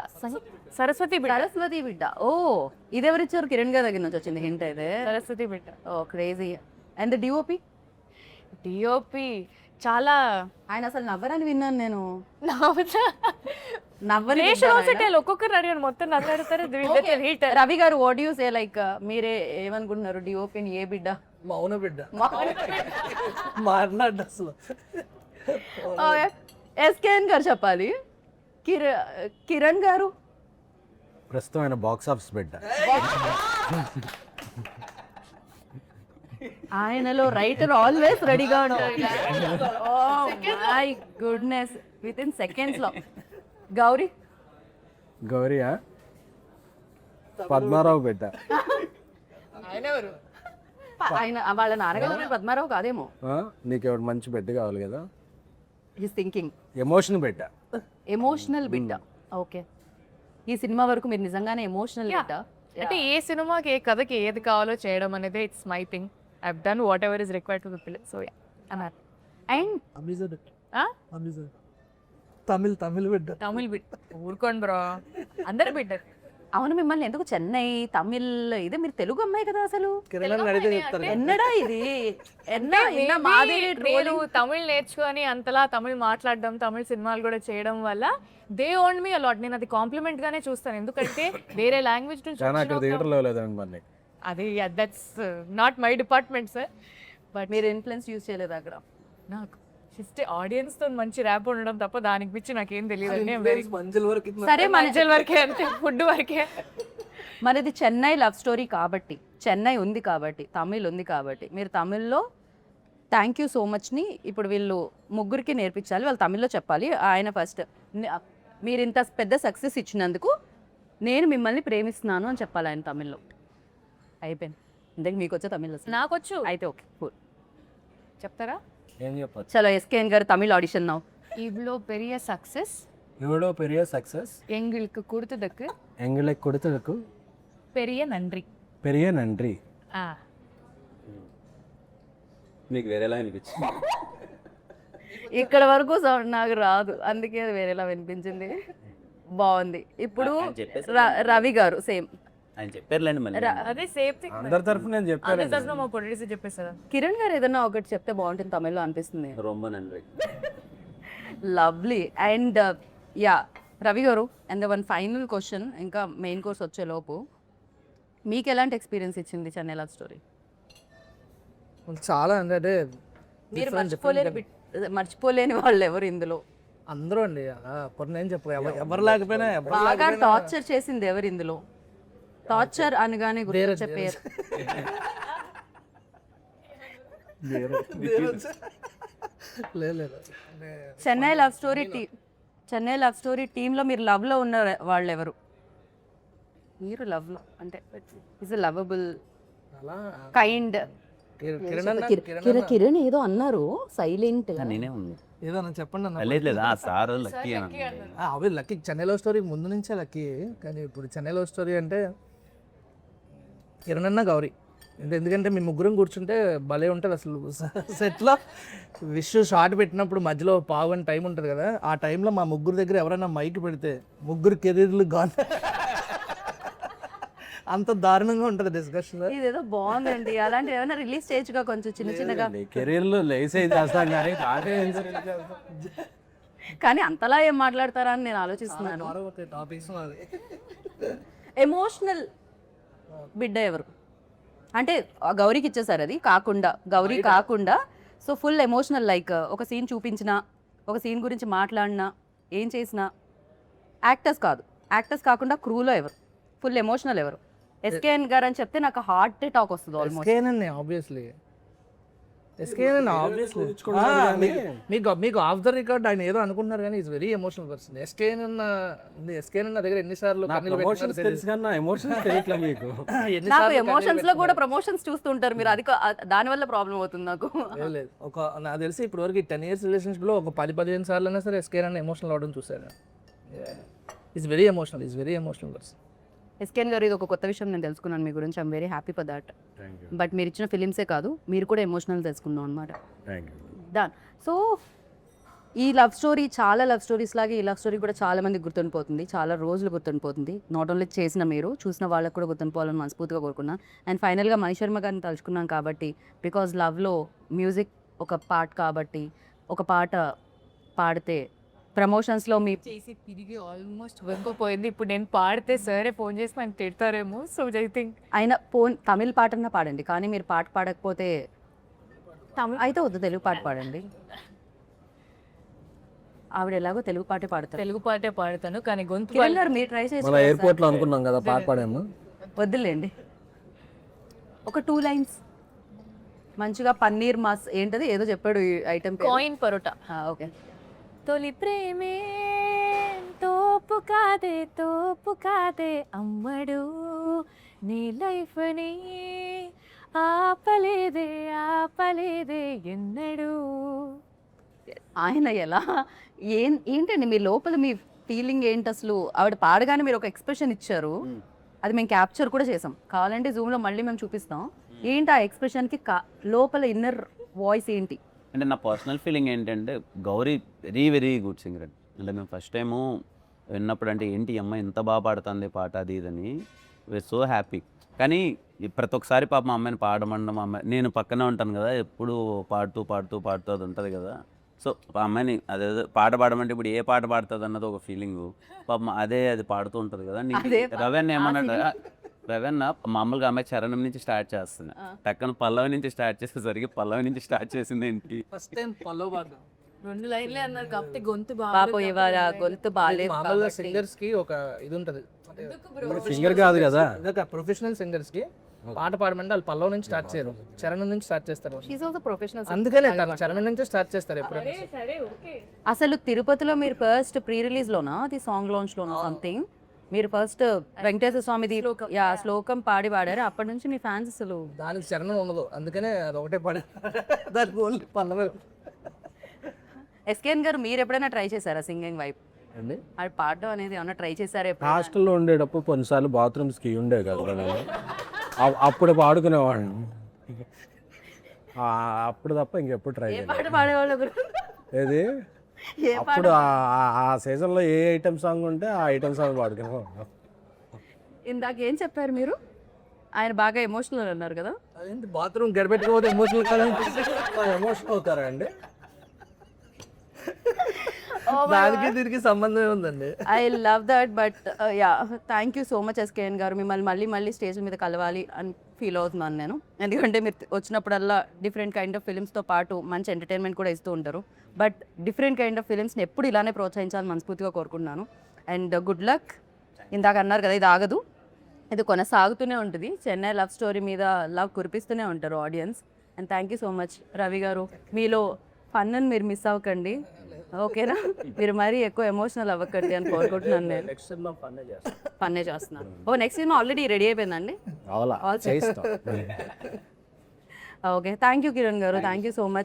Speaker 5: సరస్వతి బిడ్డ.
Speaker 1: సరస్వతి బిడ్డ. ఓ ఇదెవరిచ్చారు? కిరణ్ గారి దగ్గర నుంచి వచ్చింది హింట్ అయితే.
Speaker 5: సరస్వతి బిడ్డ.
Speaker 1: ఓ క్రేజీ. అండ్ డిఓపి
Speaker 5: డిఓపి చాలా
Speaker 1: ఆయన అసలు నవ్వరని విన్నాను నేను.
Speaker 5: ఒక్కొక్కరు అడిగాను, మొత్తం నవ్వుతారు.
Speaker 1: రవి గారు వాట్ యూ సే లైక్ మీరే ఏమనుకుంటున్నారు? డిఓపిని ఏ బిడ్డ?
Speaker 3: మౌన బిడ్డ మారినాడు అసలు.
Speaker 1: ఎస్కేఎన్ గారు చెప్పాలి. కిరణ్ గారు
Speaker 2: ప్రస్తుతం ఆయన బాక్స్ ఆఫీస్ బిడ్డ.
Speaker 1: ఆయనలో రైటర్ ఆల్వేస్ రెడీగా ఉంటారు. Oh my goodness, within seconds లో. గౌరీ
Speaker 2: గౌరియా పద్మారావు బిడ్డ.
Speaker 1: ఆయన వాళ్ళ నాన్నగారు పద్మారావు కాదేమో.
Speaker 2: నీకు మంచి బిడ్డ కావాలి కదా.
Speaker 1: హిస్ థింకింగ్
Speaker 2: ఎమోషన్ బిడ్డ.
Speaker 1: ఎమోషనల్ బిడ్డ. ఓకే, ఈ సినిమా వరకు మీరు నిజంగానే ఎమోషనల్ బిడ్డ.
Speaker 5: అంటే ఏ సినిమాకి ఏ కథకి ఏది కావాలో చేయడం అనేది it's my thing. I've done what ever is required to the film. So yeah అన్నారు.
Speaker 1: అండ్
Speaker 3: తమిళ్ బిడ్డ.
Speaker 5: తమిళ్ బిడ్డ. ఊరుకోండి బ్రో, అందరు బిడ్డ.
Speaker 1: అవును, మిమ్మల్ని ఎందుకు చెన్నై తమిళ్ ఇదే, మీరు తెలుగు అమ్మాయి కదా అసలు.
Speaker 3: కిరణ్ అడిగితే చెప్తారు.
Speaker 1: ఎన్నడా ఇది మాది
Speaker 5: నేను తమిళ్ నేర్చుకొని అంతలా తమిళ్ మాట్లాడడం, తమిళ్ సినిమాలు కూడా చేయడం వల్ల దే ఓన్ మీ అలాట్. నేను అది కాంప్లిమెంట్ గానే చూస్తాను, ఎందుకంటే వేరే లాంగ్వేజ్ నుంచి
Speaker 2: చాలా అక్కడ థియేటర్లో లేదండి మరి.
Speaker 5: అది that's not my department sir. But
Speaker 1: మీరు ఇన్ఫ్లుయెన్స్ యూజ్ చేయలేదు అక్కడ.
Speaker 5: నాకు జస్ట్ ఆడియన్స్ తో మంచి ర్యాప్ ఉండడం తప్ప దానికి మించి నాకేం తెలియదు.
Speaker 3: మంజుల వరకు
Speaker 1: సరే
Speaker 5: మంచిల వరకే, అంతే, ఫుడ్ వరకే.
Speaker 1: మనది చెన్నై లవ్ స్టోరీ కాబట్టి, చెన్నై ఉంది కాబట్టి, తమిళ్ ఉంది కాబట్టి, మీరు తమిళ్లో థ్యాంక్ యూ సో మచ్ని ఇప్పుడు వీళ్ళు ముగ్గురికి నేర్పించాలి. వాళ్ళు తమిళ్లో చెప్పాలి. ఆయన ఫస్ట్ మీరు ఇంత పెద్ద సక్సెస్ ఇచ్చినందుకు నేను మిమ్మల్ని ప్రేమిస్తున్నాను అని చెప్పాలి ఆయన తమిళ్లో. అయిపోయింది. ఇంతకు మీకు వచ్చే తమిళ్ వస్తుంది?
Speaker 5: నాకొచ్చు.
Speaker 1: అయితే ఓకే, కూల్.
Speaker 5: చెప్తారా?
Speaker 2: ఏం చెప్పచ్చు?
Speaker 1: చలో ఎస్కేఎన్ గారు తమిళ్ ఆడిషన్ నౌ.
Speaker 5: இவ்வளோ பெரிய சக்ஸஸ்
Speaker 2: இவ்வளோ பெரிய சக்ஸஸ்
Speaker 5: எங்களுக்கு கொடுத்ததுக்கு
Speaker 2: எங்களுக்கு கொடுத்ததுக்கு
Speaker 5: பெரிய நன்றி.
Speaker 2: பெரிய நன்றி.
Speaker 4: మీకు వేరేలా అనిపించింది?
Speaker 1: ఇక్కడ వరకు సౌండ్ నాకు రాదు, అందుకే అది వేరేలా వినిపించింది. బాగుంది. ఇప్పుడు రవి గారు సేమ్
Speaker 4: ఆయన చెప్పారులేండి మళ్ళీ.
Speaker 5: అదే సేమ్ థింగ్.
Speaker 2: అందరి తరఫున నేను చెప్పాను.
Speaker 5: అందరి తరఫున మా ప్రొడ్యూసర్ చెప్పేసారా?
Speaker 1: కిరణ్ గారు ఏదన్నా ఒకటి చెప్తే బాగుంటుంది తమిళ్లో అనిపిస్తుంది.
Speaker 4: రొంబ నండ్రి.
Speaker 1: లవ్లీ. అండ్ యా రవి గారు, అండ్ వన్ ఫైనల్ క్వశ్చన్, ఇంకా మెయిన్ కోర్స్ వచ్చేలోపు మీకు ఎలాంటి ఎక్స్పీరియన్స్ ఇచ్చింది చెన్నై లవ్ స్టోరీ?
Speaker 3: చాలా అంటే
Speaker 1: మీరు మర్చిపోలేని వాళ్ళు ఎవరు ఇందులో?
Speaker 3: అందరూ అండి. నేను చెప్పు, ఎవరు లేకపోయినా
Speaker 1: బాగా టార్చర్ చేసింది ఎవరు ఇందులో? టార్చర్ అనగానే గుర్తొచ్చే పేరు.
Speaker 3: లేదు.
Speaker 1: చెన్నై లవ్ స్టోరీ టీంలో మీరు లవ్లో ఉన్న వాళ్ళు ఎవరు? మీరు లవ్లో అంటే ఈజ్ లవబుల్, కైండ్,
Speaker 3: కిరణ్ అన్న కిరణ్ అన్న
Speaker 1: కిరణ్ ఏదో అన్నారు సైలెంట్
Speaker 4: నేనే ఉంది
Speaker 3: ఏదో అన్న చెప్పండి అన్న
Speaker 4: లేదు లేదు ఆ సార్ లక్కీ అని
Speaker 3: అవి లక్కీ చెన్నై లవ్ స్టోరీ ముందు నుంచే లక్కీ, కానీ ఇప్పుడు చెన్నై లవ్ స్టోరీ అంటే కిరణ్ అన్న గౌరీ ఎందుకంటే మీ ముగ్గురం కూర్చుంటే భలే ఉంటుంది అసలు సెట్లో. విష్ షార్ట్ పెట్టినప్పుడు మధ్యలో పావు అని టైం ఉంటుంది కదా, ఆ టైంలో మా ముగ్గురు దగ్గర ఎవరైనా మైక్ పెడితే ముగ్గురు కెరీర్లు గాన్ అంత దారుణంగా ఉంటుంది డిస్కషన్.
Speaker 1: ఇదేదో బాగుందండి, అలాంటి ఏమైనా రిలీజ్ చేయొచ్చుగా కొంచెం చిన్న చిన్నగా.
Speaker 2: కెరీర్లో లేసే చేస్తాం కానీ
Speaker 1: కానీ అంతలా ఏం మాట్లాడతారా అని నేను ఆలోచిస్తున్నాను.
Speaker 3: టాపిక్స్
Speaker 1: ఎమోషనల్ బిడ్డ ఎవరు అంటే ఆ గౌరీకి ఇచ్చేసారు, అది కాకుండా గౌరీ కాకుండా సో ఫుల్ ఎమోషనల్ లైక్ ఒక సీన్ చూపించినా ఒక సీన్ గురించి మాట్లాడినా ఏం చేసినా యాక్టర్స్ కాదు, యాక్టర్స్ కాకుండా క్రూలో ఎవరు ఫుల్ ఎమోషనల్ ఎవరు? ఎస్కేఎన్ గారు అని చెప్తే నాకు హార్ట్ అటాక్ వస్తుంది ఆల్మోస్ట్.
Speaker 3: ఎస్కేనండి ఆబ్వియస్లీ, ఎస్కేనండి ఆబ్వియస్లీ. మీకు ఆఫ్ ద రికార్డ్ ఆయన ఏదో అనుకుంటున్నారు కానీ is very emotional person. SKN నా దగ్గర ఎన్నిసార్లు కన్నీళ్ళు
Speaker 2: ఎమోషన్స్
Speaker 3: పెట్టినారో
Speaker 2: తెలుసు కానీ ఎమోషన్స్ తెలియట్లే మీకు.
Speaker 1: నాకు
Speaker 3: ఎన్నిసార్లు
Speaker 1: ఎమోషన్స్ లో కూడా ప్రమోషన్స్ చూస్తుంటారు మీరు, అది దాని వల్ల ప్రాబ్లం అవుతుంది నాకు.
Speaker 3: లేదు ఒక నాకు తెలిసి ఇప్పుడు వరకు 10 years రిలేషన్షిప్లో ఒక 10-15 సార్లు అయినా సరే ఎస్కేఎన్ అన్న ఎమోషనల్ అవడం చూశాను. Is very emotional person.
Speaker 1: SKN గారు ఇది ఒక కొత్త విషయం నేను తెలుసుకున్నాను మీ గురించి. I'm very happy for that. But మీరు ఇచ్చిన ఫిలిమ్సే కాదు మీరు కూడా ఎమోషనల్ తెలుసుకున్నాం అనమాట. దాన్ సో ఈ లవ్ స్టోరీ చాలా లవ్ స్టోరీస్ లాగే ఈ లవ్ స్టోరీ కూడా చాలా మందికి గుర్తుండిపోతుంది, చాలా రోజులు గుర్తుండిపోతుంది. నాట్ ఓన్లీ చేసిన మీరు చూసిన వాళ్ళకి కూడా గుర్తుండిపోవాలని మనస్ఫూర్తిగా కోరుకున్నాను. అండ్ ఫైనల్గా మణి శర్మ గారిని తలుచుకున్నాను కాబట్టి బికాజ్ లవ్లో మ్యూజిక్ ఒక పార్ట్ కాబట్టి ఒక పాట పాడితే ప్రమోషన్స్లో మీ
Speaker 5: చేసి తిరిగి ఆల్మోస్ట్ వెంకపోయింది. ఇప్పుడు నేను పాడితే సరే ఫోన్ చేసి మనం తిడతారేమో. సో ఐ థింక్
Speaker 1: అయినా తమిళ పాటన్నా పాడండి, కానీ మీరు పాట పాడకపోతే
Speaker 5: తమిళ
Speaker 1: అయితే వద్దు, తెలుగు పాట పాడండి. ఆవిడ ఎలాగో తెలుగు పాటే పాడతారు.
Speaker 5: తెలుగు పాటే పాడతాను కానీ గొంతు
Speaker 1: కిరణ్ గారు మీరు ట్రై చేసి
Speaker 2: మన ఎయిర్పోర్ట్లో అనుకున్నాం కదా పాట పాడాము.
Speaker 1: వద్దులేండి, ఒక 2 lines మంచిగా పన్నీర్ మాస్ ఏంటది ఏదో చెప్పాడు ఈ ఐటమ్.
Speaker 5: కాయిన్ పరోటా.
Speaker 1: ఓకే.
Speaker 5: తొలి ప్రేమే తోపు కాదే అమ్మడు నీ లైఫ్ని ఆపలేదే ఎన్నడు.
Speaker 1: ఆయన ఎలా ఏంటండి మీ లోపల మీ ఫీలింగ్ ఏంటి అసలు? ఆవిడ పాడగానే మీరు ఒక ఎక్స్ప్రెషన్ ఇచ్చారు, అది మేము క్యాప్చర్ కూడా చేసాం. కావాలంటే జూమ్లో మళ్ళీ మేము చూపిస్తాం. ఏంటి ఆ ఎక్స్ప్రెషన్కి లోపల ఇన్నర్ వాయిస్ ఏంటి?
Speaker 4: అంటే నా పర్సనల్ ఫీలింగ్ ఏంటంటే గౌరీ వెరీ గుడ్ సింగర్ అండి. అంటే మేము ఫస్ట్ టైము విన్నప్పుడు అంటే ఏంటి ఈ అమ్మాయి ఎంత బాగా పాడుతుంది పాట అది ఇదని వీఆర్ సో హ్యాపీ. కానీ ప్రతి ఒక్కసారి పాప మా అమ్మాయిని పాడమండం, అమ్మాయి నేను పక్కనే ఉంటాను కదా ఎప్పుడు పాడుతూ అది ఉంటుంది కదా. సో ఆ అమ్మాయిని అదే పాట పాడమంటే ఇప్పుడు ఏ పాట పాడుతుంది అన్నది ఒక ఫీలింగ్. పాప అది పాడుతూ ఉంటుంది కదా. రవెన్ ఏమన్నాడు, రవెన్ మామూలుగా అమ్మాయి చరణం నుంచి స్టార్ట్ చేస్తుంది, టక్కన పల్లవి నుంచి స్టార్ట్ చేసేసరికి పల్లవి నుంచి స్టార్ట్ చేసింది ఏంటి
Speaker 3: ఫస్ట్ టైం పల్లవ్ పాడడం
Speaker 5: 2 లైన్లే అన్నారు కాకపోతే గొంతు
Speaker 1: పాపం ఇవాళ గొంతు బాగాలేదు.
Speaker 3: మామూలుగా సింగర్స్ కి ఒక ఇది ఉంటుంది,
Speaker 2: సింగర్ కాదు కదా,
Speaker 3: ప్రొఫెషనల్ సింగర్స్ కి పాట పాడమంటే వాళ్ళు పల్లవ్ నుంచి స్టార్ట్ చేయరు, చరణం నుంచి స్టార్ట్ చేస్తారు.
Speaker 1: ప్రొఫెషనల్.
Speaker 3: అందుకనే చరణం నుంచి స్టార్ట్ చేస్తారు ఎప్పుడు.
Speaker 1: అసలు తిరుపతిలో మీరు ఫస్ట్ ప్రీ రిలీజ్ లోనా అది సాంగ్ లాంచ్ లోనా సంథింగ్ మీరు ఫస్ట్ వెంకటేశ్వర స్వామిది శ్లోకం పాడారు. అప్పటి నుంచి మీ ఫ్యాన్స్ అసలు
Speaker 3: దానికి చరణం ఉండదు, అందుకనే అది ఒకటే పాడే దానికి ఓన్లీ పల్లవే.
Speaker 1: ఎస్కేఎన్ గారు మీరు ఎప్పుడైనా ట్రై చేశారా సింగింగ్ వైపు?
Speaker 2: అండి
Speaker 1: అది పాడడం అనేది ఏమన్నా ట్రై చేశారా?
Speaker 2: హాస్టల్లో ఉండేటప్పుడు కొన్నిసార్లు బాత్రూమ్స్కి ఉండే కదా నేను అప్పుడు పాడుకునేవాడిని, అప్పుడు తప్ప ఇంకెప్పుడు ట్రై చేయలేదు.
Speaker 1: పాట పాడేవాళ్ళు
Speaker 2: ఏది అప్పుడు ఆ సీజన్లో ఏ ఐటమ్ సాంగ్ ఉంటే ఆ ఐటమ్ సాంగ్ పాడుకునేవాడిని.
Speaker 1: ఇందాక ఏం చెప్పారు మీరు? ఆయన బాగా ఎమోషనల్ అన్నారు కదా.
Speaker 3: అదేంటి బాత్రూమ్ గడపెట్టుకోవద్దు ఎమోషనల్ కాదు,
Speaker 2: ఎమోషన్ అవుతారా అండి?
Speaker 3: దానికి దీనికి సంబంధం ఉందండి.
Speaker 1: I love that. But yeah thank you so much SKN గారు. మిమ్మల్ని మళ్ళీ స్టేజ్ మీద కలవాలి అని ఫీల్ అవుతున్నాను నేను, ఎందుకంటే మీరు వచ్చినప్పుడల్లా డిఫరెంట్ కైండ్ ఆఫ్ ఫిలిమ్స్తో పాటు మంచి ఎంటర్టైన్మెంట్ కూడా ఇస్తూ ఉంటారు. బట్ డిఫరెంట్ కైండ్ ఆఫ్ ఫిలిమ్స్ని ఎప్పుడు ఇలానే ప్రోత్సహించాలని మనస్ఫూర్తిగా కోరుకుంటున్నాను. And good luck. ఇందాక అన్నారు కదా ఇది ఆగదు, ఇది కొనసాగుతూనే ఉంటుంది. చెన్నై లవ్ స్టోరీ మీద లవ్ కురిపిస్తూనే ఉంటారు audience. And thank you so much Ravi గారు. మీలో ఫన్ మీరు మిస్ అవ్వకండి, ఓకేనా? మీరు మరీ ఎక్కువ ఎమోషనల్ అవ్వకండి అని కోరుకుంటున్నాను నేను. ఫన్నే చేస్తున్నాను. నెక్స్ట్ సినిమా ఆల్రెడీ రెడీ అయిపోయిందండి. ఓకే, థ్యాంక్ యూ కిరణ్ గారు,
Speaker 4: Thank you.
Speaker 1: Thank you so much.